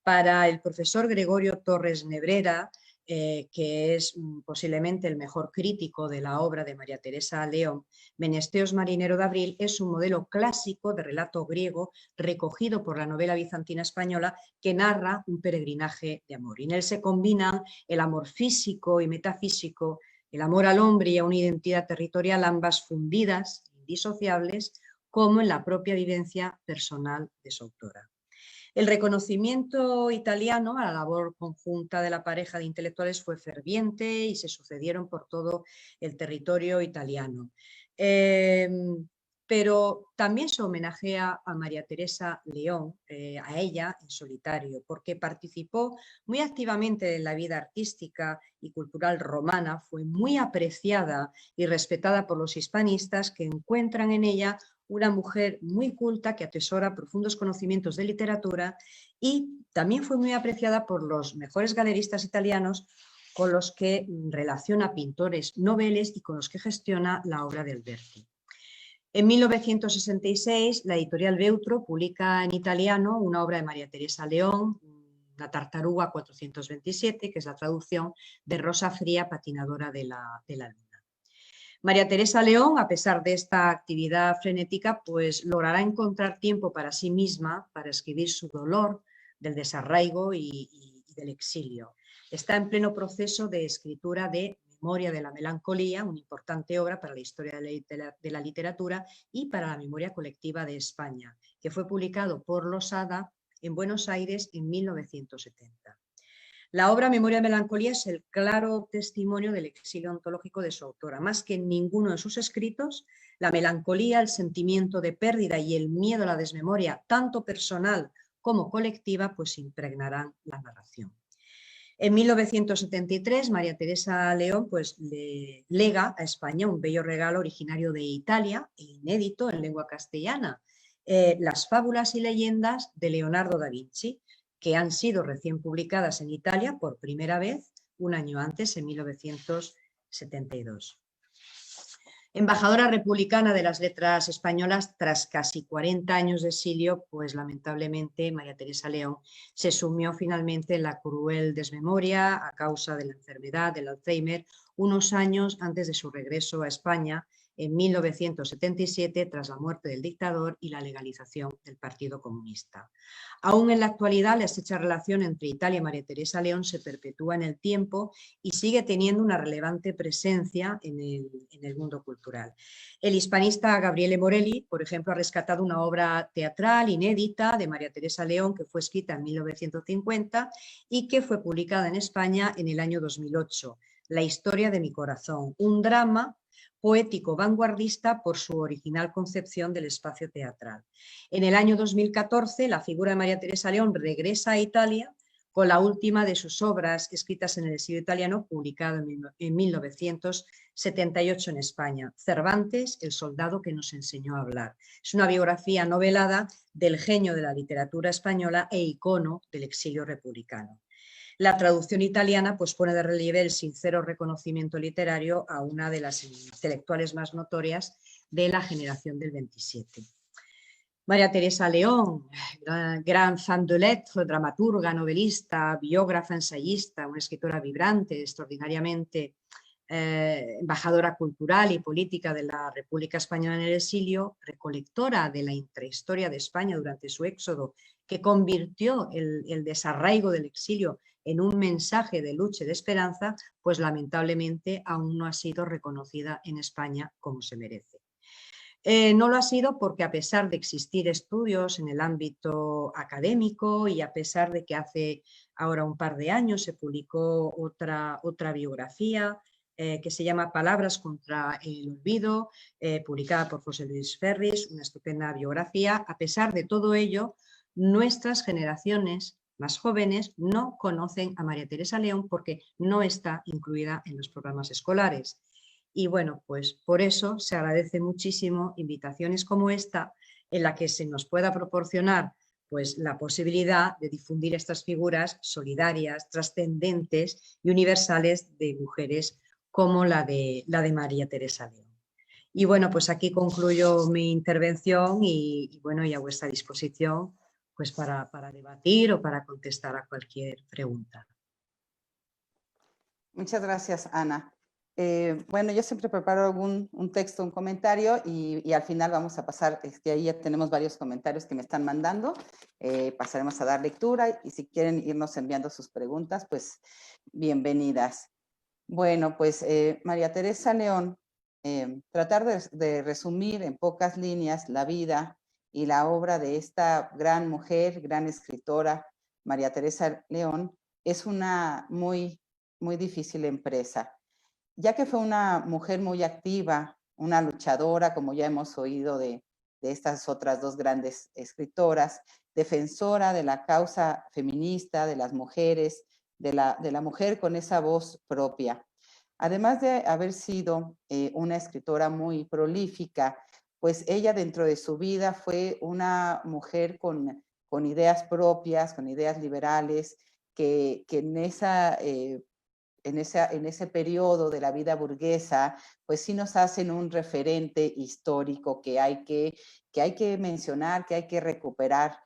Para el profesor Gregorio Torres Nebrera, que es posiblemente el mejor crítico de la obra de María Teresa León, Menesteos marinero de abril es un modelo clásico de relato griego recogido por la novela bizantina española que narra un peregrinaje de amor. Y en él se combinan el amor físico y metafísico, el amor al hombre y a una identidad territorial, ambas fundidas, indisociables, como en la propia vivencia personal de su autora. El reconocimiento italiano a la labor conjunta de la pareja de intelectuales fue ferviente y se sucedieron por todo el territorio italiano. Pero también se homenajea a María Teresa León, a ella en solitario, porque participó muy activamente en la vida artística y cultural romana, fue muy apreciada y respetada por los hispanistas que encuentran en ella una mujer muy culta que atesora profundos conocimientos de literatura y también fue muy apreciada por los mejores galeristas italianos con los que relaciona pintores noveles y con los que gestiona la obra de Alberti. En 1966, la editorial Beutro publica en italiano una obra de María Teresa León, La tartaruga 427, que es la traducción de Rosa Fría, patinadora de la luna. María Teresa León, a pesar de esta actividad frenética, pues logrará encontrar tiempo para sí misma, para escribir su dolor del desarraigo y del exilio. Está en pleno proceso de escritura de Memoria de la melancolía, una importante obra para la historia de la literatura y para la memoria colectiva de España, que fue publicado por Losada en Buenos Aires en 1970. La obra Memoria de Melancolía es el claro testimonio del exilio ontológico de su autora. Más que en ninguno de sus escritos, la melancolía, el sentimiento de pérdida y el miedo a la desmemoria, tanto personal como colectiva, pues impregnarán la narración. En 1973, María Teresa León pues, le lega a España un bello regalo originario de Italia e inédito en lengua castellana, las fábulas y leyendas de Leonardo da Vinci, que han sido recién publicadas en Italia por primera vez un año antes, en 1972. Embajadora republicana de las letras españolas, tras casi 40 años de exilio, pues lamentablemente María Teresa León se sumió finalmente en la cruel desmemoria a causa de la enfermedad del Alzheimer unos años antes de su regreso a España en 1977 tras la muerte del dictador y la legalización del Partido Comunista. Aún en la actualidad, la estrecha relación entre Italia y María Teresa León se perpetúa en el tiempo y sigue teniendo una relevante presencia en el mundo cultural. El hispanista Gabriele Morelli, por ejemplo, ha rescatado una obra teatral inédita de María Teresa León que fue escrita en 1950 y que fue publicada en España en el año 2008, La historia de mi corazón, un drama poético vanguardista por su original concepción del espacio teatral. En el año 2014, la figura de María Teresa León regresa a Italia con la última de sus obras escritas en el exilio italiano, publicado en 1978 en España, Cervantes, el soldado que nos enseñó a hablar. Es una biografía novelada del genio de la literatura española e icono del exilio republicano. La traducción italiana pues, pone de relieve el sincero reconocimiento literario a una de las intelectuales más notorias de la generación del 27. María Teresa León, gran femme de lettres, dramaturga, novelista, biógrafa, ensayista, una escritora vibrante, extraordinariamente embajadora cultural y política de la República Española en el exilio, recolectora de la intrahistoria de España durante su éxodo, que convirtió el desarraigo del exilio en un mensaje de lucha y de esperanza, pues lamentablemente aún no ha sido reconocida en España como se merece. No lo ha sido porque a pesar de existir estudios en el ámbito académico y a pesar de que hace ahora un par de años se publicó otra biografía que se llama Palabras contra el olvido, publicada por José Luis Ferris, una estupenda biografía, a pesar de todo ello, nuestras generaciones más jóvenes no conocen a María Teresa León porque no está incluida en los programas escolares. Y bueno, pues por eso se agradece muchísimo invitaciones como esta en la que se nos pueda proporcionar pues, la posibilidad de difundir estas figuras solidarias, trascendentes y universales de mujeres como la de María Teresa León. Y bueno, pues aquí concluyo mi intervención y bueno, y a vuestra disposición pues para debatir o para contestar a cualquier pregunta. Muchas gracias, Ana. Bueno, yo siempre preparo un texto, un comentario y al final vamos a pasar, ahí ya tenemos varios comentarios que me están mandando, pasaremos a dar lectura y si quieren irnos enviando sus preguntas, pues bienvenidas. Bueno, pues María Teresa León, tratar de resumir en pocas líneas la vida y la obra de esta gran mujer, gran escritora, María Teresa León, es una muy difícil empresa, ya que fue una mujer muy activa, una luchadora, como ya hemos oído de estas otras dos grandes escritoras, defensora de la causa feminista, de las mujeres, de la mujer con esa voz propia. Además de haber sido una escritora muy prolífica, pues ella dentro de su vida fue una mujer con ideas propias, con ideas liberales, que en ese periodo de la vida burguesa, pues sí nos hacen un referente histórico que hay que mencionar, que hay que recuperar.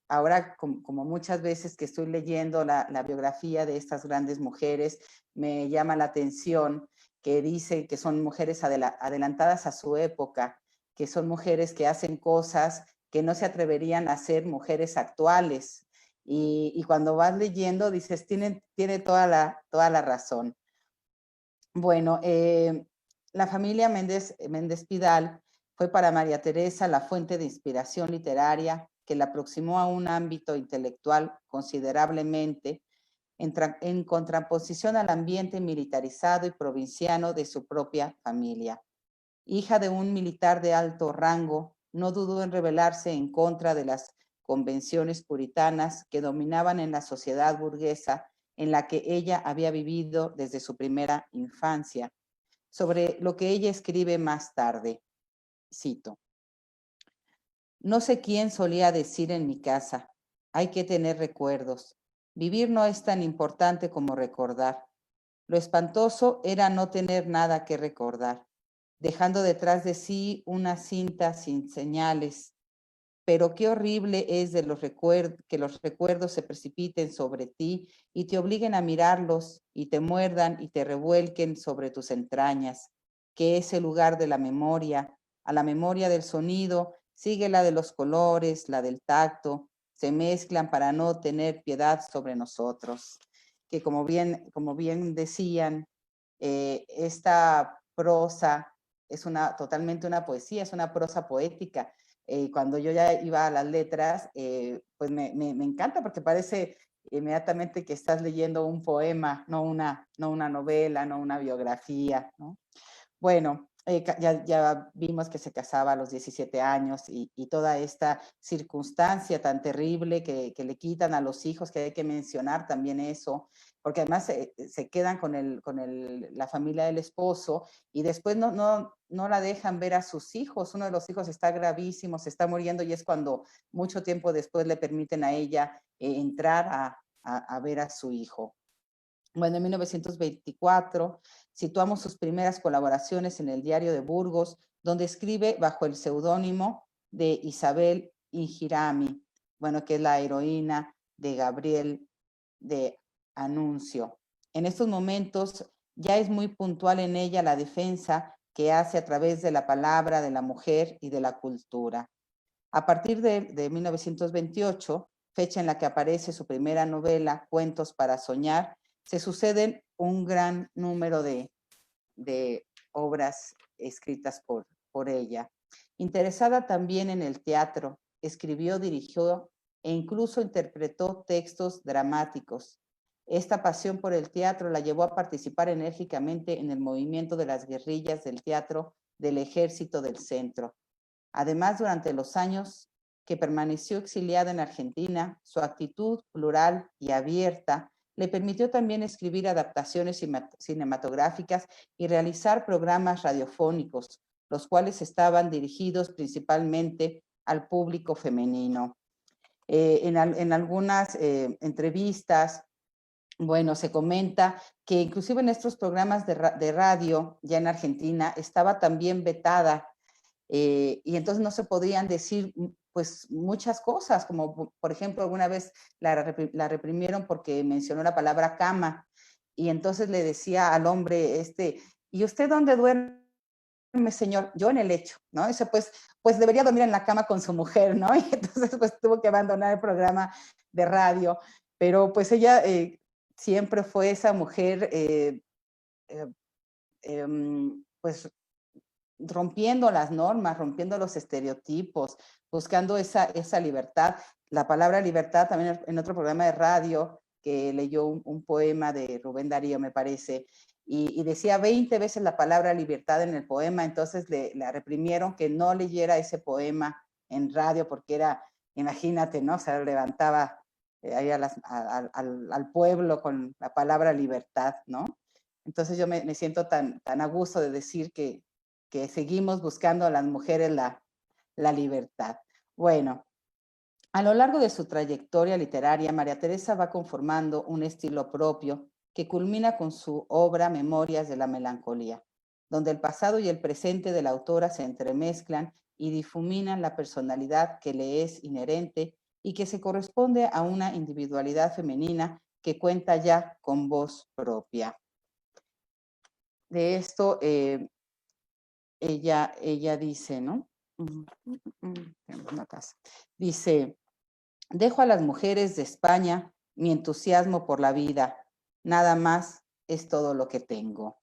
Ahora, como muchas veces que estoy leyendo la biografía de estas grandes mujeres, me llama la atención que dice que son mujeres adelantadas a su época, que son mujeres que hacen cosas que no se atreverían a hacer mujeres actuales. Y cuando vas leyendo dices, tiene toda la razón. Bueno, la familia Méndez Pidal fue para María Teresa la fuente de inspiración literaria que la aproximó a un ámbito intelectual considerablemente en contraposición al ambiente militarizado y provinciano de su propia familia. Hija de un militar de alto rango, no dudó en rebelarse en contra de las convenciones puritanas que dominaban en la sociedad burguesa en la que ella había vivido desde su primera infancia, sobre lo que ella escribe más tarde. Cito: no sé quién solía decir en mi casa, hay que tener recuerdos. Vivir no es tan importante como recordar. Lo espantoso era no tener nada que recordar, dejando detrás de sí una cinta sin señales. Pero qué horrible es que los recuerdos se precipiten sobre ti y te obliguen a mirarlos y te muerdan y te revuelquen sobre tus entrañas. que es el lugar de la memoria. A la memoria del sonido sigue la de los colores, la del tacto, se mezclan para no tener piedad sobre nosotros. Que como bien decían, esta prosa es totalmente una poesía, es una prosa poética. Cuando yo ya iba a las letras, pues me encanta porque parece inmediatamente que estás leyendo un poema, no una novela, no una biografía, ¿no? Bueno, ya vimos que se casaba a los 17 años y toda esta circunstancia tan terrible que le quitan a los hijos, que hay que mencionar también eso, porque además se quedan con la familia del esposo y después no la dejan ver a sus hijos. Uno de los hijos está gravísimo, se está muriendo y es cuando mucho tiempo después le permiten a ella entrar a ver a su hijo. Bueno, en 1924 situamos sus primeras colaboraciones en el Diario de Burgos, donde escribe bajo el seudónimo de Isabel Ingirami, bueno, que es la heroína de Gabriel de Anuncio. En estos momentos ya es muy puntual en ella la defensa que hace a través de la palabra de la mujer y de la cultura. A partir de 1928, fecha en la que aparece su primera novela, Cuentos para Soñar, se suceden un gran número de obras escritas por ella. Interesada también en el teatro, escribió, dirigió e incluso interpretó textos dramáticos. Esta pasión por el teatro la llevó a participar enérgicamente en el movimiento de las guerrillas del teatro del Ejército del Centro. Además, durante los años que permaneció exiliada en Argentina, su actitud plural y abierta le permitió también escribir adaptaciones cinematográficas y realizar programas radiofónicos, los cuales estaban dirigidos principalmente al público femenino. En algunas entrevistas, bueno, se comenta que inclusive en estos programas de radio, ya en Argentina, estaba también vetada y entonces no se podían decir pues muchas cosas, como por ejemplo alguna vez la reprimieron porque mencionó la palabra cama y entonces le decía al hombre, ¿y usted dónde duerme, señor? Yo en el lecho, ¿no? Dice, pues debería dormir en la cama con su mujer, ¿no? Y entonces pues tuvo que abandonar el programa de radio, pero pues ella siempre fue esa mujer pues rompiendo las normas, rompiendo los estereotipos, buscando esa libertad. La palabra libertad también en otro programa de radio que leyó un poema de Rubén Darío, me parece, y decía 20 veces la palabra libertad en el poema, entonces la reprimieron que no leyera ese poema en radio porque era, imagínate, ¿no? O sea, levantaba ahí al pueblo con la palabra libertad, ¿no? Entonces yo me siento tan a gusto de decir que seguimos buscando a las mujeres la libertad. Bueno, a lo largo de su trayectoria literaria, María Teresa va conformando un estilo propio que culmina con su obra Memorias de la Melancolía, donde el pasado y el presente de la autora se entremezclan y difuminan la personalidad que le es inherente y que se corresponde a una individualidad femenina que cuenta ya con voz propia. De esto ella dice, ¿no? Dice, dejo a las mujeres de España mi entusiasmo por la vida, nada más es todo lo que tengo.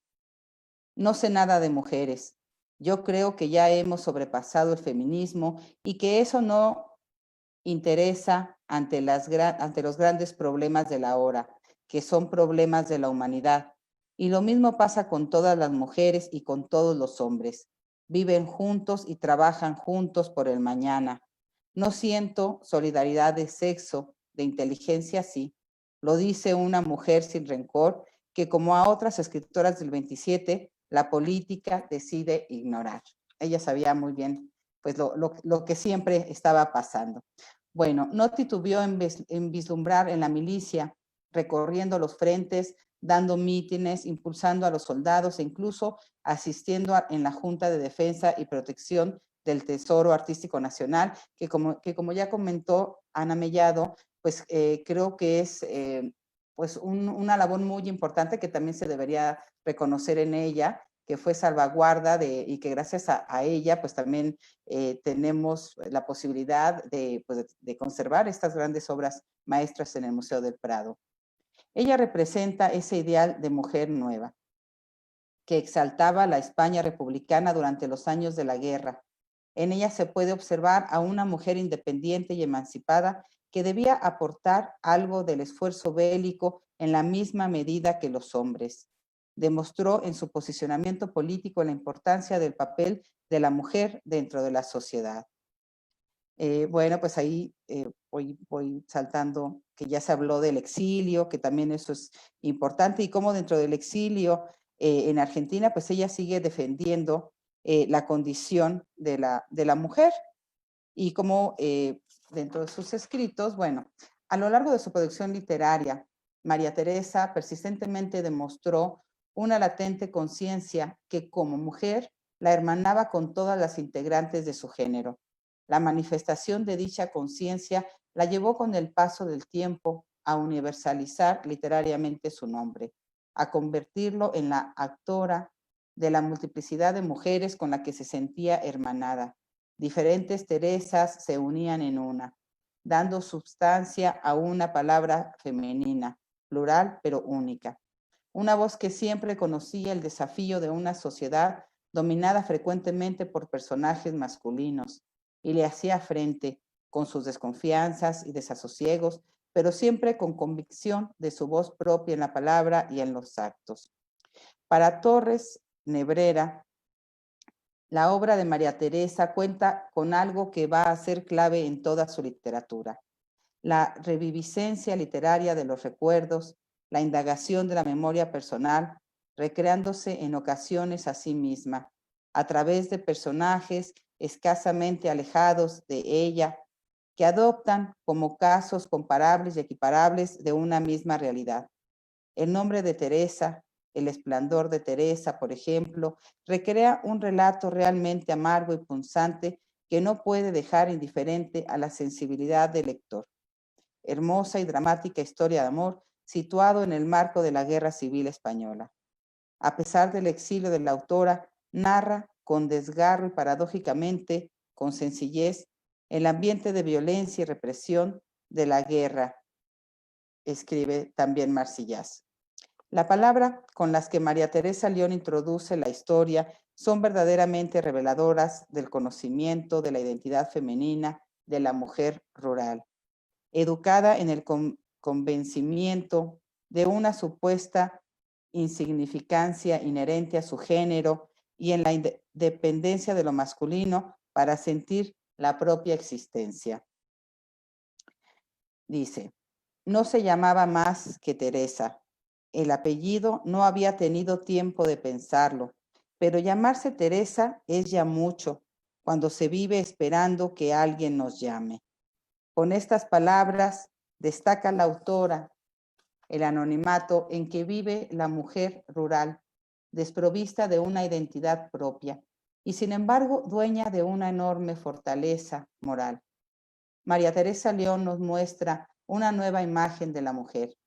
No sé nada de mujeres, yo creo que ya hemos sobrepasado el feminismo y que eso no interesa ante los grandes problemas de la hora, que son problemas de la humanidad. Y lo mismo pasa con todas las mujeres y con todos los hombres. Viven juntos y trabajan juntos por el mañana. No siento solidaridad de sexo, de inteligencia sí. Lo dice una mujer sin rencor que, como a otras escritoras del 27, la política decide ignorar. Ella sabía muy bien pues lo que siempre estaba pasando. Bueno, no titubeó en vislumbrar en la milicia, recorriendo los frentes, dando mítines, impulsando a los soldados e incluso asistiendo en la Junta de Defensa y Protección del Tesoro Artístico Nacional, que como ya comentó Ana Mellado, pues creo que es pues una labor muy importante que también se debería reconocer en ella, que fue salvaguarda y que gracias a ella pues también tenemos la posibilidad de conservar estas grandes obras maestras en el Museo del Prado. Ella representa ese ideal de mujer nueva, que exaltaba la España republicana durante los años de la guerra. En ella se puede observar a una mujer independiente y emancipada que debía aportar algo del esfuerzo bélico en la misma medida que los hombres. Demostró en su posicionamiento político la importancia del papel de la mujer dentro de la sociedad. Bueno, pues ahí voy saltando, que ya se habló del exilio, que también eso es importante, y cómo dentro del exilio en Argentina, pues ella sigue defendiendo la condición de la mujer, y cómo dentro de sus escritos, bueno, a lo largo de su producción literaria, María Teresa persistentemente demostró una latente conciencia que como mujer la hermanaba con todas las integrantes de su género. La manifestación de dicha conciencia la llevó con el paso del tiempo a universalizar literariamente su nombre, a convertirlo en la actora de la multiplicidad de mujeres con la que se sentía hermanada. Diferentes Teresas se unían en una, dando substancia a una palabra femenina, plural pero única. Una voz que siempre conocía el desafío de una sociedad dominada frecuentemente por personajes masculinos, y le hacía frente con sus desconfianzas y desasosiegos, pero siempre con convicción de su voz propia en la palabra y en los actos. Para Torres Nebrera, la obra de María Teresa cuenta con algo que va a ser clave en toda su literatura: la reviviscencia literaria de los recuerdos, la indagación de la memoria personal, recreándose en ocasiones a sí misma, a través de personajes escasamente alejados de ella, que adoptan como casos comparables y equiparables de una misma realidad. El nombre de Teresa, el esplendor de Teresa, por ejemplo, recrea un relato realmente amargo y punzante que no puede dejar indiferente a la sensibilidad del lector. Hermosa y dramática historia de amor situado en el marco de la Guerra Civil Española. A pesar del exilio de la autora, narra con desgarro y paradójicamente con sencillez el ambiente de violencia y represión de la guerra, escribe también Marsillás. La palabra con las que María Teresa León introduce la historia son verdaderamente reveladoras del conocimiento de la identidad femenina de la mujer rural, educada en el convencimiento de una supuesta insignificancia inherente a su género y en la independencia de lo masculino para sentir la propia existencia. Dice, no se llamaba más que Teresa. El apellido no había tenido tiempo de pensarlo, pero llamarse Teresa es ya mucho cuando se vive esperando que alguien nos llame. Con estas palabras destaca la autora el anonimato en que vive la mujer rural, desprovista de una identidad propia y sin embargo dueña de una enorme fortaleza moral. María Teresa León nos muestra una nueva imagen de la mujer,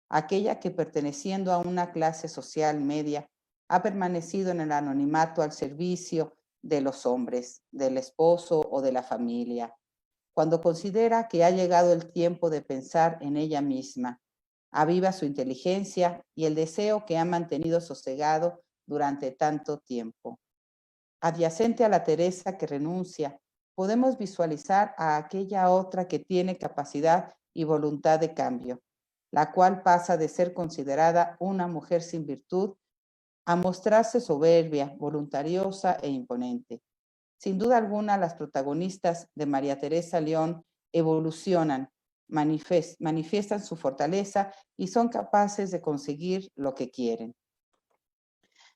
aquella que perteneciendo a una clase social media ha permanecido en el anonimato al servicio de los hombres, del esposo o de la familia, cuando considera que ha llegado el tiempo de pensar en ella misma, aviva su inteligencia y el deseo que ha mantenido sosegado durante tanto tiempo. Adyacente a la Teresa que renuncia, podemos visualizar a aquella otra que tiene capacidad y voluntad de cambio, la cual pasa de ser considerada una mujer sin virtud a mostrarse soberbia, voluntariosa e imponente. Sin duda alguna, las protagonistas de María Teresa León evolucionan, manifiestan su fortaleza y son capaces de conseguir lo que quieren.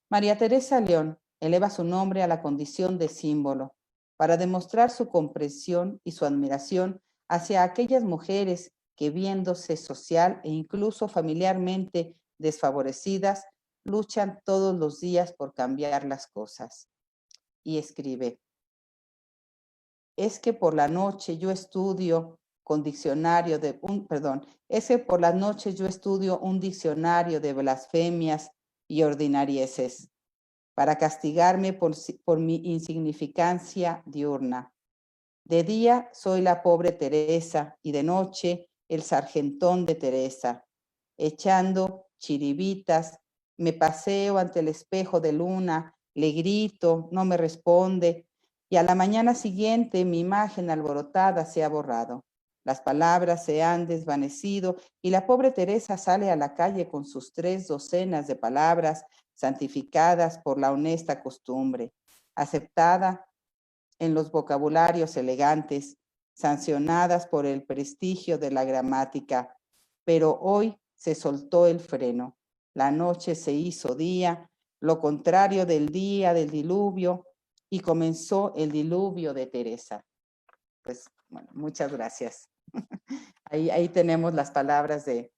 María Teresa León eleva su nombre a la condición de símbolo para demostrar su comprensión y su admiración hacia aquellas mujeres que, viéndose social e incluso familiarmente desfavorecidas, luchan todos los días por cambiar las cosas. Y escribe, es que por la noche yo estudio un diccionario de blasfemias y ordinarieces. para castigarme por mi insignificancia diurna. De día soy la pobre Teresa y de noche el sargentón de Teresa. Echando chiribitas, me paseo ante el espejo de luna, le grito, no me responde, y a la mañana siguiente mi imagen alborotada se ha borrado. Las palabras se han desvanecido y la pobre Teresa sale a la calle con sus 3 docenas de palabras santificadas por la honesta costumbre, aceptada en los vocabularios elegantes, sancionadas por el prestigio de la gramática. Pero hoy se soltó el freno. La noche se hizo día, lo contrario del día del diluvio, y comenzó el diluvio de Teresa. Pues, bueno, muchas gracias. Ahí tenemos las palabras de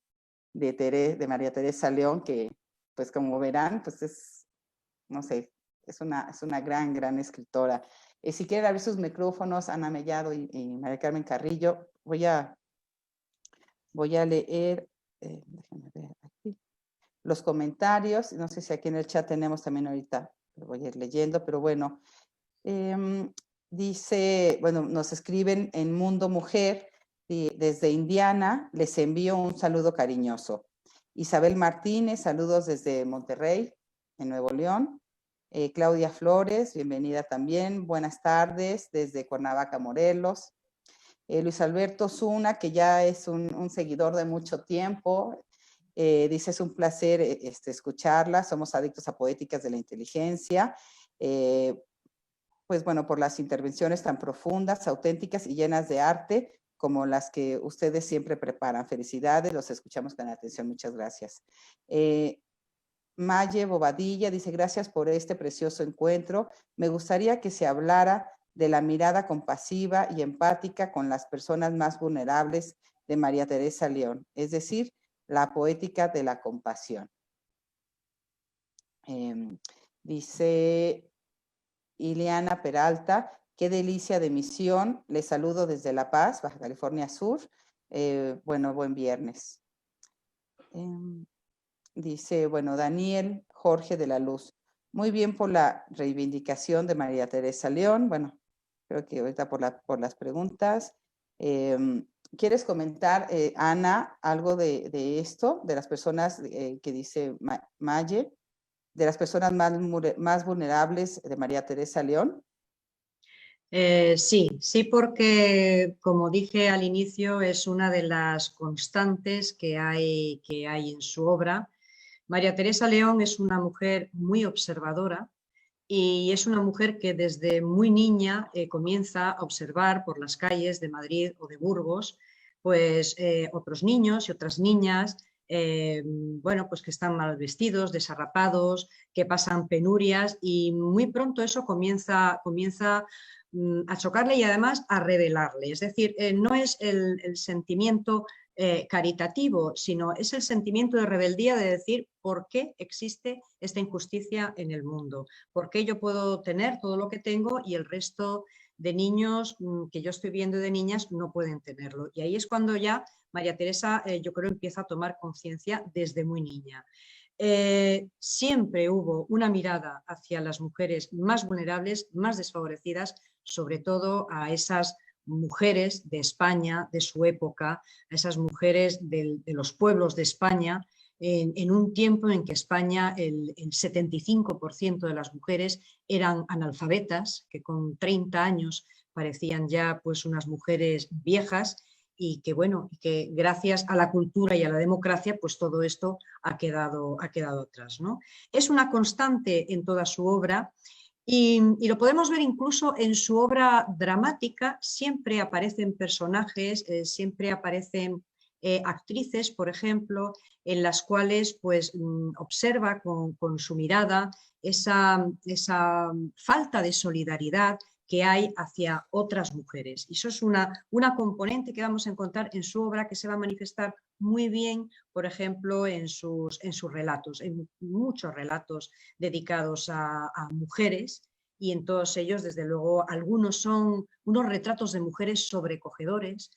María Teresa León, que, pues como verán, pues es, no sé, es una gran escritora. Si quieren abrir sus micrófonos, Ana Mellado y María Carmen Carrillo, voy a leer, déjenme ver aquí, los comentarios. No sé si aquí en el chat tenemos también ahorita, lo voy a ir leyendo, pero bueno. Dice, bueno, nos escriben en Mundo Mujer, desde Indiana, les envío un saludo cariñoso. Isabel Martínez, saludos desde Monterrey, en Nuevo León. Claudia Flores, bienvenida también. Buenas tardes desde Cuernavaca, Morelos. Luis Alberto Zuna, que ya es un seguidor de mucho tiempo, dice, es un placer escucharla. Somos adictos a Poéticas de la Inteligencia. Pues bueno, por las intervenciones tan profundas, auténticas y llenas de arte, como las que ustedes siempre preparan. Felicidades, los escuchamos con atención. Muchas gracias. Maye Bobadilla dice, gracias por este precioso encuentro. Me gustaría que se hablara de la mirada compasiva y empática con las personas más vulnerables de María Teresa León, es decir, la poética de la compasión. Dice Ileana Peralta, qué delicia de emisión. Les saludo desde La Paz, Baja California Sur. Bueno, buen viernes. Dice, bueno, Daniel Jorge de la Luz. Muy bien por la reivindicación de María Teresa León. Bueno, creo que ahorita por las preguntas. ¿Quieres comentar, Ana, algo de esto, de las personas que dice Maye? De las personas más vulnerables de María Teresa León. Sí, porque como dije al inicio, es una de las constantes que hay en su obra. María Teresa León es una mujer muy observadora y es una mujer que desde muy niña comienza a observar por las calles de Madrid o de Burgos, pues otros niños y otras niñas, bueno, pues que están mal vestidos, desarrapados, que pasan penurias, y muy pronto eso comienza a chocarle y además a revelarle. Es decir, no es el sentimiento caritativo, sino es el sentimiento de rebeldía de decir por qué existe esta injusticia en el mundo, por qué yo puedo tener todo lo que tengo y el resto de niños que yo estoy viendo, de niñas, no pueden tenerlo. Y ahí es cuando ya María Teresa, yo creo, empieza a tomar conciencia desde muy niña. Siempre hubo una mirada hacia las mujeres más vulnerables, más desfavorecidas, sobre todo a esas mujeres de España, de su época, a esas mujeres de los pueblos de España, en un tiempo en que España el 75% de las mujeres eran analfabetas, que con 30 años parecían ya pues unas mujeres viejas, y que bueno, que gracias a la cultura y a la democracia, pues todo esto ha quedado atrás, ¿no? Es una constante en toda su obra. Y lo podemos ver incluso en su obra dramática. Siempre aparecen personajes, siempre aparecen actrices, por ejemplo, en las cuales pues, observa con su mirada esa falta de solidaridad que hay hacia otras mujeres. Y eso es una componente que vamos a encontrar en su obra, que se va a manifestar muy bien, por ejemplo, en sus relatos, en muchos relatos dedicados a mujeres, y en todos ellos, desde luego, algunos son unos retratos de mujeres sobrecogedores,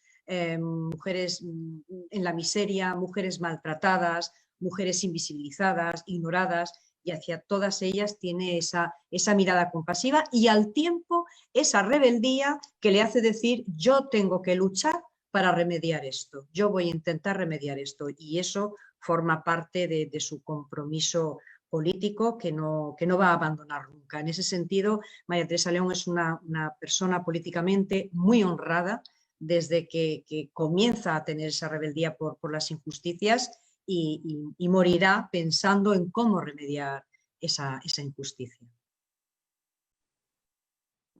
mujeres en la miseria, mujeres maltratadas, mujeres invisibilizadas, ignoradas, y hacia todas ellas tiene esa mirada compasiva y al tiempo esa rebeldía que le hace decir yo tengo que luchar para remediar esto, yo voy a intentar remediar esto, y eso forma parte de su compromiso político que no va a abandonar nunca. En ese sentido, María Teresa León es una persona políticamente muy honrada desde que comienza a tener esa rebeldía por las injusticias y morirá pensando en cómo remediar esa injusticia.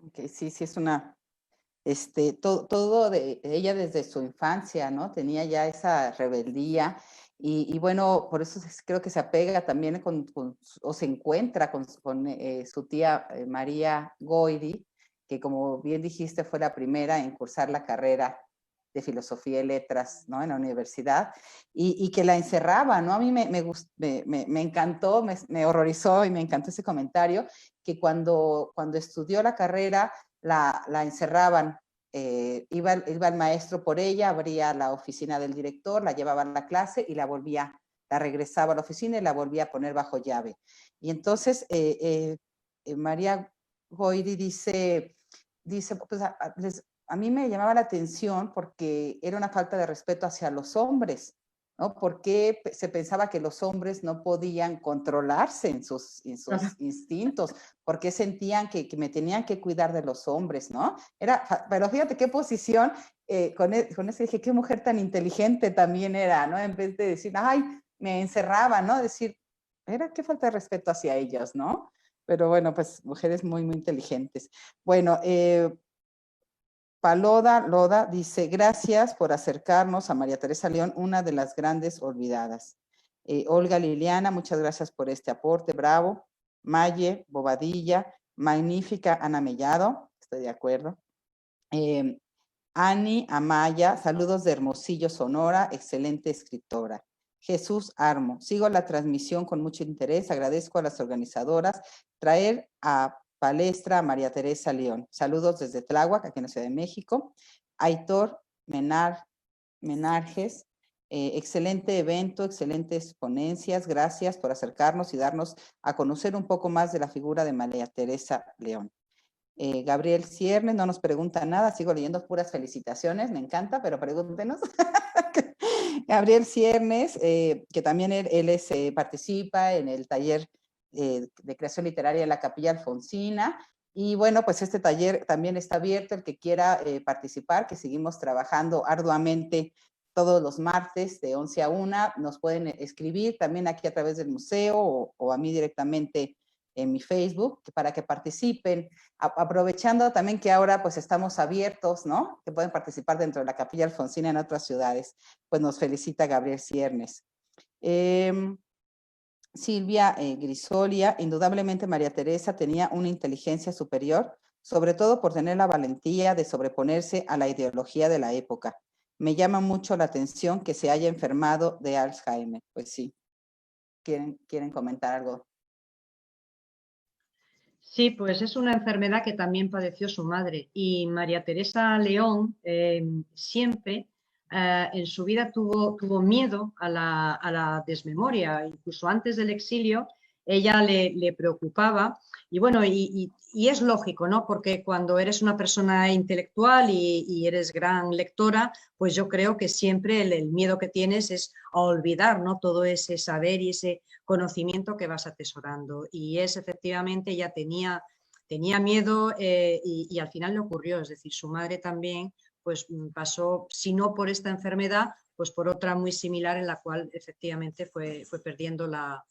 Okay, sí, es una, todo de ella desde su infancia, ¿no? Tenía ya esa rebeldía y bueno, por eso creo que se apega también o se encuentra con su tía María Goyri, que como bien dijiste fue la primera en cursar la carrera de Filosofía y Letras, ¿no? En la universidad, y que la encerraba, ¿no? A mí me encantó, me horrorizó y me encantó ese comentario, que cuando estudió la carrera la encerraban, iba el maestro por ella, abría la oficina del director, la llevaba a la clase y la regresaba a la oficina y la volvía a poner bajo llave. Y entonces María Goyri dice pues a mí me llamaba la atención porque era una falta de respeto hacia los hombres, ¿no? Porque se pensaba que los hombres no podían controlarse en sus instintos, porque sentían que me tenían que cuidar de los hombres, ¿no? Pero fíjate qué posición, con eso dije, qué mujer tan inteligente también era, ¿no? En vez de decir, ay, me encerraba, ¿no? Decir, qué falta de respeto hacia ellas, ¿no? Pero bueno, pues mujeres muy, muy inteligentes. Bueno, Loda dice, gracias por acercarnos a María Teresa León, una de las grandes olvidadas. Olga Liliana, muchas gracias por este aporte, bravo. Maye, Bobadilla, magnífica Ana Mellado, estoy de acuerdo. Ani Amaya, saludos de Hermosillo, Sonora, excelente escritora. Jesús Armo, sigo la transmisión con mucho interés, agradezco a las organizadoras traer a palestra a María Teresa León. Saludos desde Tláhuac, aquí en la Ciudad de México. Aitor Menarjes, excelente evento, excelentes ponencias, gracias por acercarnos y darnos a conocer un poco más de la figura de María Teresa León. Gabriel Ciernes no nos pregunta nada, sigo leyendo puras felicitaciones, me encanta, pero pregúntenos. Gabriel Ciernes, que también él participa en el taller de creación literaria de la Capilla Alfonsina, y bueno, pues este taller también está abierto, el que quiera participar, que seguimos trabajando arduamente todos los martes de 11 a 1, nos pueden escribir también aquí a través del museo o a mí directamente en mi Facebook, para que participen, aprovechando también que ahora pues estamos abiertos, ¿no? Que pueden participar dentro de la Capilla Alfonsina en otras ciudades. Pues nos felicita Gabriel Ciernes. Silvia Grisolia, indudablemente María Teresa tenía una inteligencia superior, sobre todo por tener la valentía de sobreponerse a la ideología de la época. Me llama mucho la atención que se haya enfermado de Alzheimer. Pues sí. ¿Quieren comentar algo? Sí, pues es una enfermedad que también padeció su madre, y María Teresa León siempre en su vida tuvo miedo a la desmemoria. Incluso antes del exilio ella le preocupaba, y bueno, y es lógico, ¿no? Porque cuando eres una persona intelectual y eres gran lectora, pues yo creo que siempre el miedo que tienes es a olvidar, ¿no? Todo ese saber y ese conocimiento que vas atesorando. Y es efectivamente, ella tenía miedo y al final le ocurrió, es decir, su madre también pues pasó, si no por esta enfermedad, pues por otra muy similar en la cual efectivamente fue perdiendo la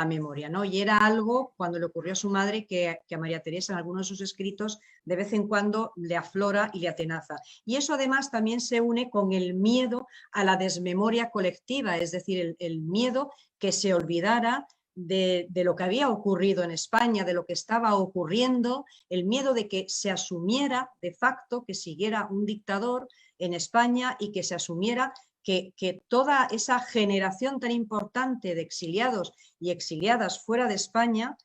memoria, ¿no? Y era algo, cuando le ocurrió a su madre, que a María Teresa en algunos de sus escritos de vez en cuando le aflora y le atenaza. Y eso además también se une con el miedo a la desmemoria colectiva, es decir, el miedo que se olvidara de lo que había ocurrido en España, de lo que estaba ocurriendo, el miedo de que se asumiera de facto que siguiera un dictador en España y que se asumiera que toda esa generación tan importante de exiliados y exiliadas fuera de España,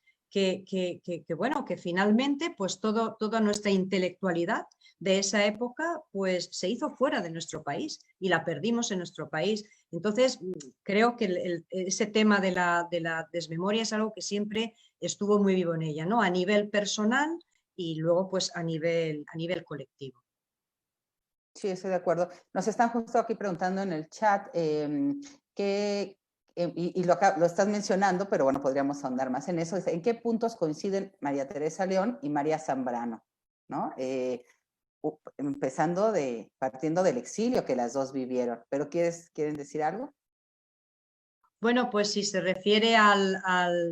bueno, que finalmente pues toda nuestra intelectualidad de esa época pues se hizo fuera de nuestro país y la perdimos en nuestro país. Entonces creo que ese tema de la desmemoria es algo que siempre estuvo muy vivo en ella, ¿no? A nivel personal y luego pues a nivel colectivo. Sí, estoy de acuerdo. Nos están justo aquí preguntando en el chat y lo estás mencionando, pero bueno, podríamos ahondar más en eso. ¿En qué puntos coinciden María Teresa León y María Zambrano? ¿No? Partiendo del exilio que las dos vivieron. ¿Pero quieren decir algo? Bueno, pues si se refiere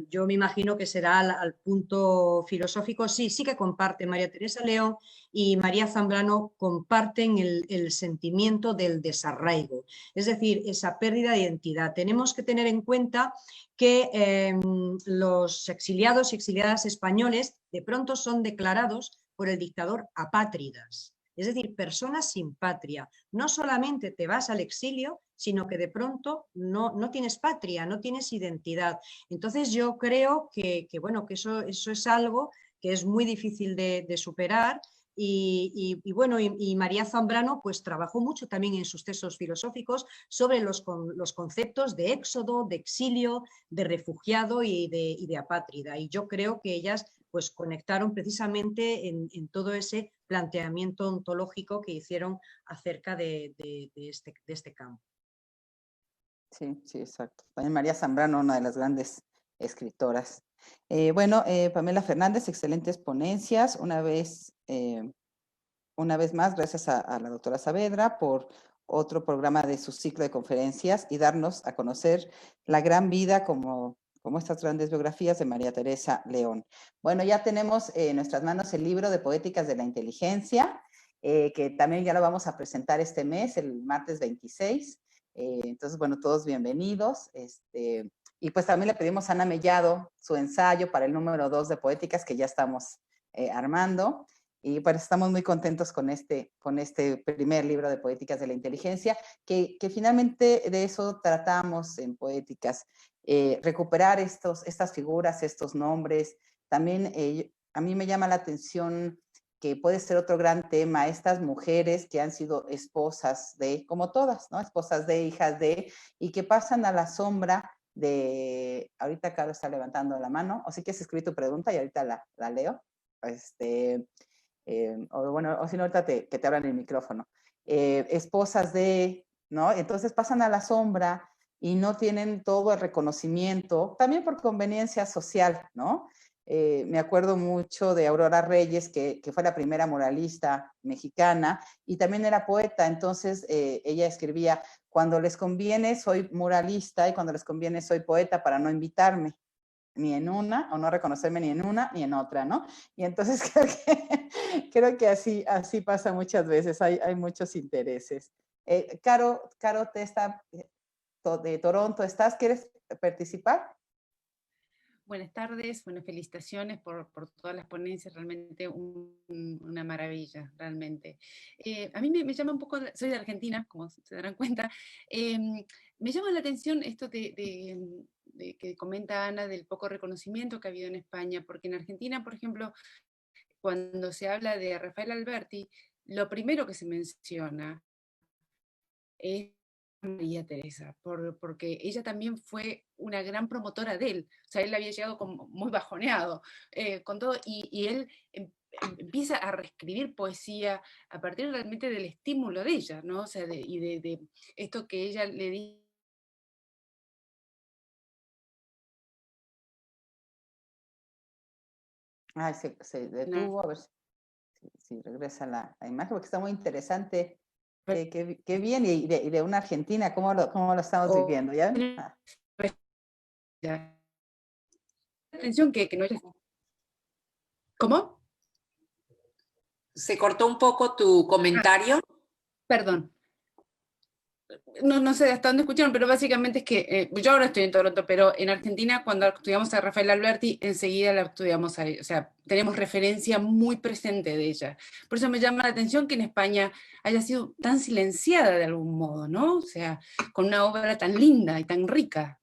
yo me imagino que será al punto filosófico, sí que comparte María Teresa León y María Zambrano comparten el sentimiento del desarraigo, es decir, esa pérdida de identidad. Tenemos que tener en cuenta que los exiliados y exiliadas españoles de pronto son declarados por el dictador apátridas. Es decir, personas sin patria. No solamente te vas al exilio, sino que de pronto no tienes patria, no tienes identidad. Entonces yo creo que bueno, que eso es algo que es muy difícil de superar. Y María Zambrano pues trabajó mucho también en sus textos filosóficos sobre los conceptos de éxodo, de exilio, de refugiado y de apátrida. Y yo creo que ellas pues conectaron precisamente en todo ese planteamiento ontológico que hicieron acerca de este campo. Sí, sí, exacto. También María Zambrano, una de las grandes escritoras. Pamela Fernández, excelentes ponencias. Una vez más, gracias a la doctora Saavedra por otro programa de su ciclo de conferencias y darnos a conocer la gran vida como estas grandes biografías de María Teresa León. Bueno, ya tenemos en nuestras manos el libro de Poéticas de la Inteligencia, que también ya lo vamos a presentar este mes, el martes 26. Entonces, bueno, todos bienvenidos. Y pues también le pedimos a Ana Mellado su ensayo para el número 2 de Poéticas que ya estamos armando. Y pues estamos muy contentos con este primer libro de Poéticas de la Inteligencia, que finalmente de eso tratamos en Poéticas, recuperar estas figuras, estos nombres. También a mí me llama la atención que puede ser otro gran tema, estas mujeres que han sido esposas de, como todas, ¿no? Esposas de, hijas de, y que pasan a la sombra de, ahorita Caro está levantando la mano, o si quieres escribir tu pregunta y ahorita la leo. O si no, ahorita que te abran el micrófono. Esposas de, ¿no? Entonces pasan a la sombra y no tienen todo el reconocimiento, también por conveniencia social, ¿no? Me acuerdo mucho de Aurora Reyes, que fue la primera muralista mexicana y también era poeta. Entonces ella escribía: cuando les conviene soy muralista y cuando les conviene soy poeta, para no invitarme ni en una, o no reconocerme ni en una ni en otra, ¿no? Y entonces creo que así pasa muchas veces, hay muchos intereses. Caro de Toronto, ¿quieres participar? Buenas tardes, felicitaciones por todas las ponencias, realmente una maravilla, realmente. A mí me llama un poco, soy de Argentina, como se darán cuenta, me llama la atención esto de que comenta Ana del poco reconocimiento que ha habido en España, porque en Argentina, por ejemplo, cuando se habla de Rafael Alberti, lo primero que se menciona es María Teresa, porque ella también fue una gran promotora de él. O sea, él había llegado como muy bajoneado con todo, y él empieza a reescribir poesía a partir realmente del estímulo de ella, ¿no? O sea, de esto que ella le dice. Ay, se detuvo, a ver si regresa la imagen, porque está muy interesante. Qué bien, y de una Argentina, ¿cómo lo estamos viviendo? ¿Ya ven? Atención que no haya... ¿Cómo? Se cortó un poco tu comentario. Perdón. No sé hasta dónde escucharon, pero básicamente es que yo ahora estoy en Toronto, pero en Argentina cuando estudiamos a Rafael Alberti, enseguida la estudiamos a ella, o sea, tenemos referencia muy presente de ella. Por eso me llama la atención que en España haya sido tan silenciada de algún modo, ¿no? O sea, con una obra tan linda y tan rica.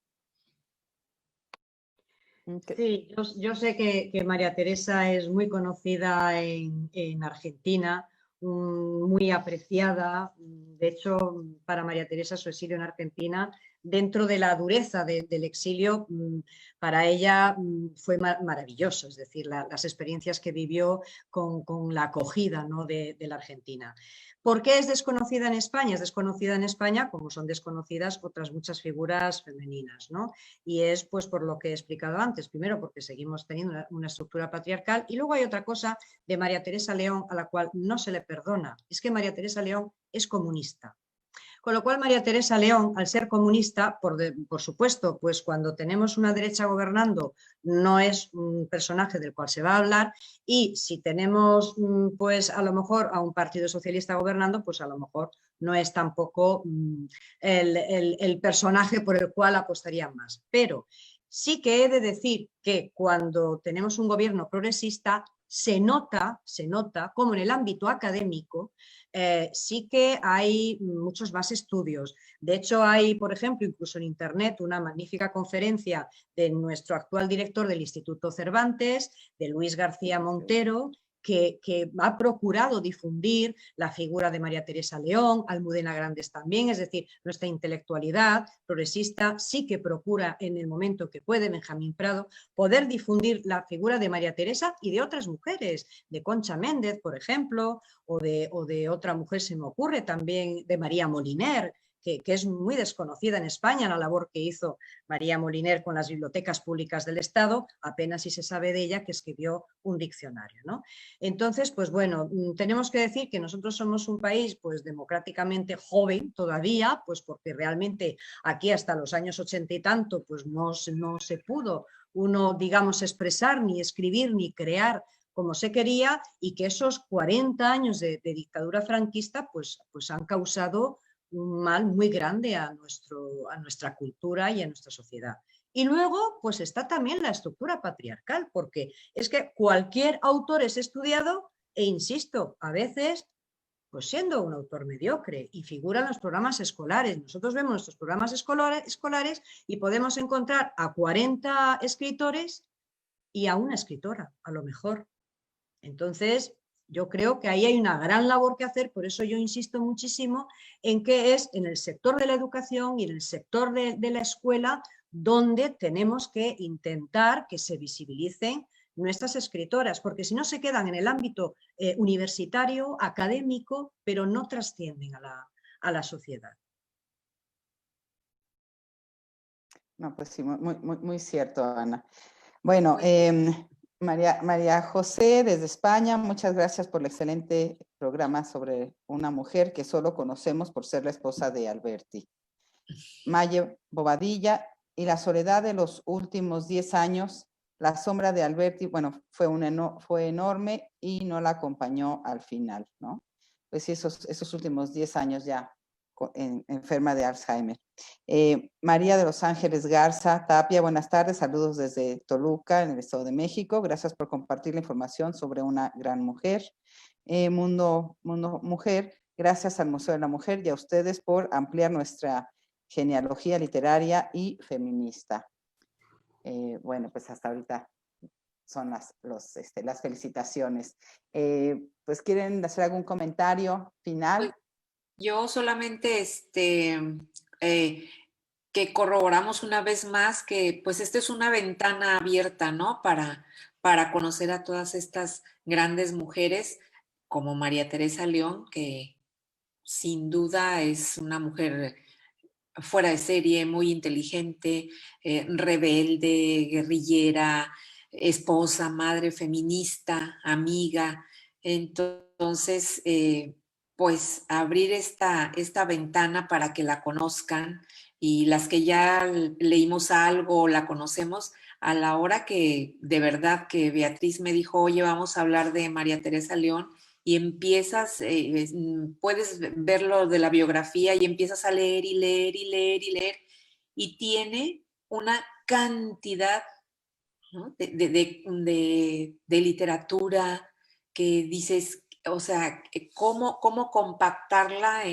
Sí, yo sé que María Teresa es muy conocida en Argentina, muy apreciada. De hecho, para María Teresa su exilio en Argentina, dentro de la dureza del exilio, para ella fue maravilloso, es decir, las experiencias que vivió con la acogida, ¿no?, de la Argentina. ¿Por qué es desconocida en España? Es desconocida en España como son desconocidas otras muchas figuras femeninas, ¿no? Y es pues por lo que he explicado antes. Primero porque seguimos teniendo una estructura patriarcal, y luego hay otra cosa de María Teresa León a la cual no se le perdona. Es que María Teresa León es comunista. Con lo cual, María Teresa León, al ser comunista, por supuesto, pues cuando tenemos una derecha gobernando, no es un personaje del cual se va a hablar, y si tenemos, pues a lo mejor a un partido socialista gobernando, pues a lo mejor no es tampoco el personaje por el cual apostarían más. Pero sí que he de decir que cuando tenemos un gobierno progresista, se nota como en el ámbito académico sí que hay muchos más estudios. De hecho, hay, por ejemplo, incluso en Internet, una magnífica conferencia de nuestro actual director del Instituto Cervantes, de Luis García Montero, que ha procurado difundir la figura de María Teresa León, Almudena Grandes también, es decir, nuestra intelectualidad progresista sí que procura en el momento que puede, Benjamín Prado, poder difundir la figura de María Teresa y de otras mujeres, de Concha Méndez, por ejemplo, o de otra mujer, se me ocurre también, de María Moliner, que es muy desconocida en España, la labor que hizo María Moliner con las bibliotecas públicas del Estado, apenas si se sabe de ella que escribió un diccionario, ¿no? Entonces, pues bueno, tenemos que decir que nosotros somos un país pues democráticamente joven todavía, pues porque realmente aquí hasta los años 80 y tanto pues no se pudo uno, digamos, expresar, ni escribir, ni crear como se quería, y que esos 40 años de dictadura franquista pues han causado un mal muy grande a nuestra cultura y a nuestra sociedad. Y luego pues está también la estructura patriarcal, porque es que cualquier autor es estudiado e, insisto, a veces pues siendo un autor mediocre, y figura en los programas escolares. Nosotros vemos nuestros programas escolares y podemos encontrar a 40 escritores y a una escritora, a lo mejor. Entonces, yo creo que ahí hay una gran labor que hacer, por eso yo insisto muchísimo en que es en el sector de la educación y en el sector de la escuela donde tenemos que intentar que se visibilicen nuestras escritoras, porque si no se quedan en el ámbito universitario, académico, pero no trascienden a la sociedad. No, pues sí, muy cierto, Ana. Bueno, María José, desde España, muchas gracias por el excelente programa sobre una mujer que solo conocemos por ser la esposa de Alberti. Maye Bobadilla, y la soledad de los últimos 10 años, la sombra de Alberti, bueno, fue enorme y no la acompañó al final, ¿no? Pues sí, esos últimos 10 años ya enferma de Alzheimer. María de Los Ángeles Garza Tapia, buenas tardes, saludos desde Toluca, en el Estado de México. Gracias por compartir la información sobre una gran mujer. Mundo Mujer, gracias al Museo de la Mujer y a ustedes por ampliar nuestra genealogía literaria y feminista. Bueno, pues hasta ahorita son las felicitaciones. Pues, ¿quieren hacer algún comentario final? Yo solamente que corroboramos una vez más que pues esta es una ventana abierta, ¿no? Para conocer a todas estas grandes mujeres como María Teresa León, que sin duda es una mujer fuera de serie, muy inteligente, rebelde, guerrillera, esposa, madre, feminista, amiga. Entonces, pues abrir esta ventana para que la conozcan, y las que ya leímos algo o la conocemos, a la hora que de verdad que Beatriz me dijo, oye, vamos a hablar de María Teresa León, y empiezas, puedes verlo de la biografía y empiezas a leer y leer y leer y leer, y tiene una cantidad, ¿no?, de literatura que dices, o sea, ¿cómo compactarla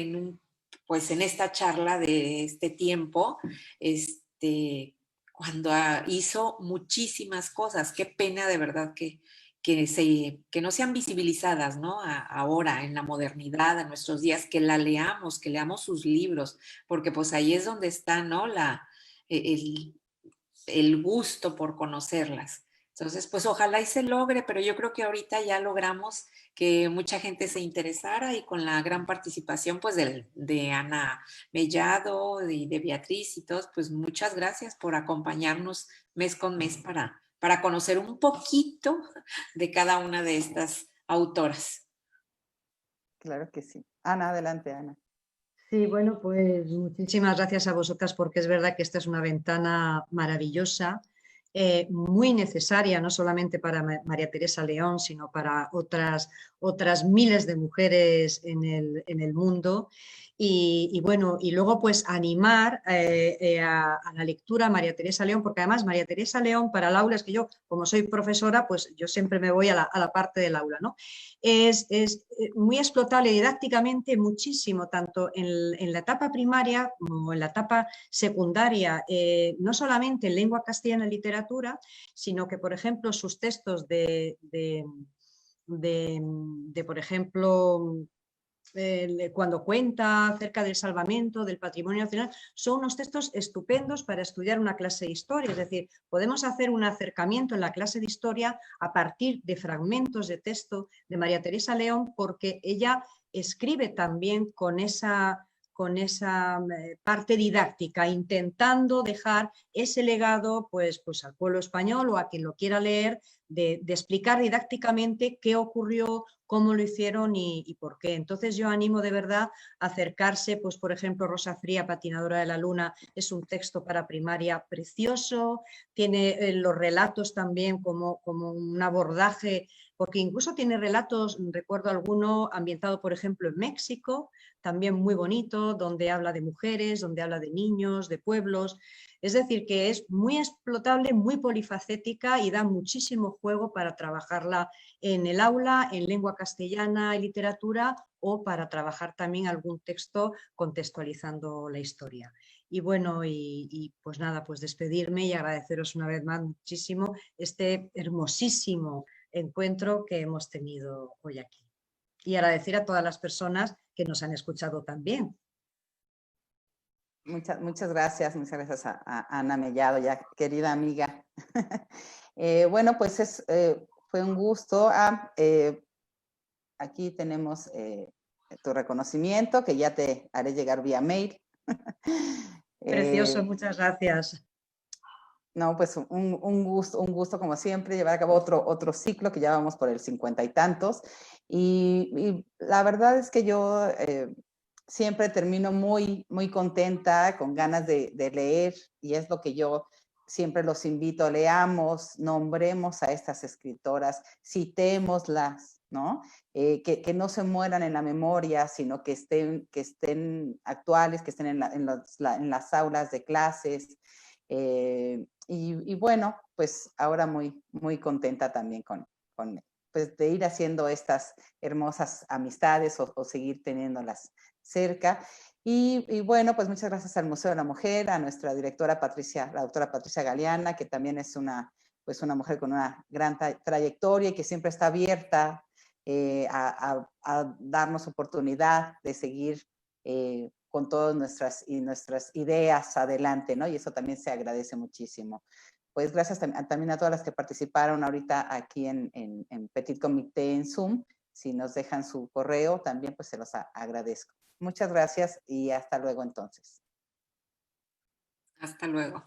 pues en esta charla de este tiempo, cuando hizo muchísimas cosas. Qué pena de verdad que no sean visibilizadas, ¿no? Ahora, en la modernidad, en nuestros días, que leamos sus libros, porque pues ahí es donde está, ¿no? El gusto por conocerlas. Entonces, pues ojalá y se logre, pero yo creo que ahorita ya logramos que mucha gente se interesara y con la gran participación pues de Ana Mellado y de Beatriz y todos, pues muchas gracias por acompañarnos mes con mes para conocer un poquito de cada una de estas autoras. Claro que sí. Ana, adelante, Ana. Sí, bueno, pues muchísimas gracias a vosotras porque es verdad que esta es una ventana maravillosa, muy necesaria, no solamente para María Teresa León, sino para otras miles de mujeres en el mundo. Y bueno, y luego pues animar a la lectura a María Teresa León, porque además María Teresa León para el aula, es que yo, como soy profesora, pues yo siempre me voy a la parte del aula, ¿no? Es muy explotable didácticamente muchísimo, tanto en la etapa primaria como en la etapa secundaria, no solamente en lengua castellana y literatura, sino que, por ejemplo, sus textos por ejemplo, cuando cuenta acerca del salvamento, del patrimonio nacional, son unos textos estupendos para estudiar una clase de historia. Es decir, podemos hacer un acercamiento en la clase de historia a partir de fragmentos de texto de María Teresa León, porque ella escribe también con esa parte didáctica, intentando dejar ese legado pues al pueblo español o a quien lo quiera leer, de explicar didácticamente qué ocurrió, cómo lo hicieron y por qué. Entonces yo animo de verdad a acercarse, pues por ejemplo, Rosa Fría, Patinadora de la Luna, es un texto para primaria precioso, tiene los relatos también como un abordaje, porque incluso tiene relatos, recuerdo alguno ambientado por ejemplo en México, también muy bonito, donde habla de mujeres, donde habla de niños, de pueblos. Es decir, que es muy explotable, muy polifacética y da muchísimo juego para trabajarla en el aula, en lengua castellana y literatura, o para trabajar también algún texto contextualizando la historia. Y bueno, y pues nada, pues despedirme y agradeceros una vez más muchísimo este hermosísimo encuentro que hemos tenido hoy aquí. Y agradecer a todas las personas que nos han escuchado también. Muchas gracias a Ana Mellado, ya querida amiga. Bueno, pues fue un gusto. Aquí tenemos tu reconocimiento, que ya te haré llegar vía mail. Precioso, muchas gracias. No, pues un gusto como siempre llevar a cabo otro ciclo, que ya vamos por el 50 y tantos. Y la verdad es que yo siempre termino muy contenta, con ganas de leer, y es lo que yo siempre los invito: leamos, nombremos a estas escritoras, citémoslas, ¿no? Que no se mueran en la memoria, sino que estén actuales, que estén en las aulas de clases. Y bueno, pues ahora muy contenta también pues de ir haciendo estas hermosas amistades o seguir teniéndolas cerca. Y bueno, pues muchas gracias al Museo de la Mujer, a nuestra directora la doctora Patricia Galeana, que también es una mujer con una gran trayectoria y que siempre está abierta a darnos oportunidad de seguir con todas nuestras ideas adelante, ¿no? Y eso también se agradece muchísimo. Pues gracias también a todas las que participaron ahorita aquí en Petit Comité en Zoom. Si nos dejan su correo, también pues se los agradezco. Muchas gracias y hasta luego entonces. Hasta luego.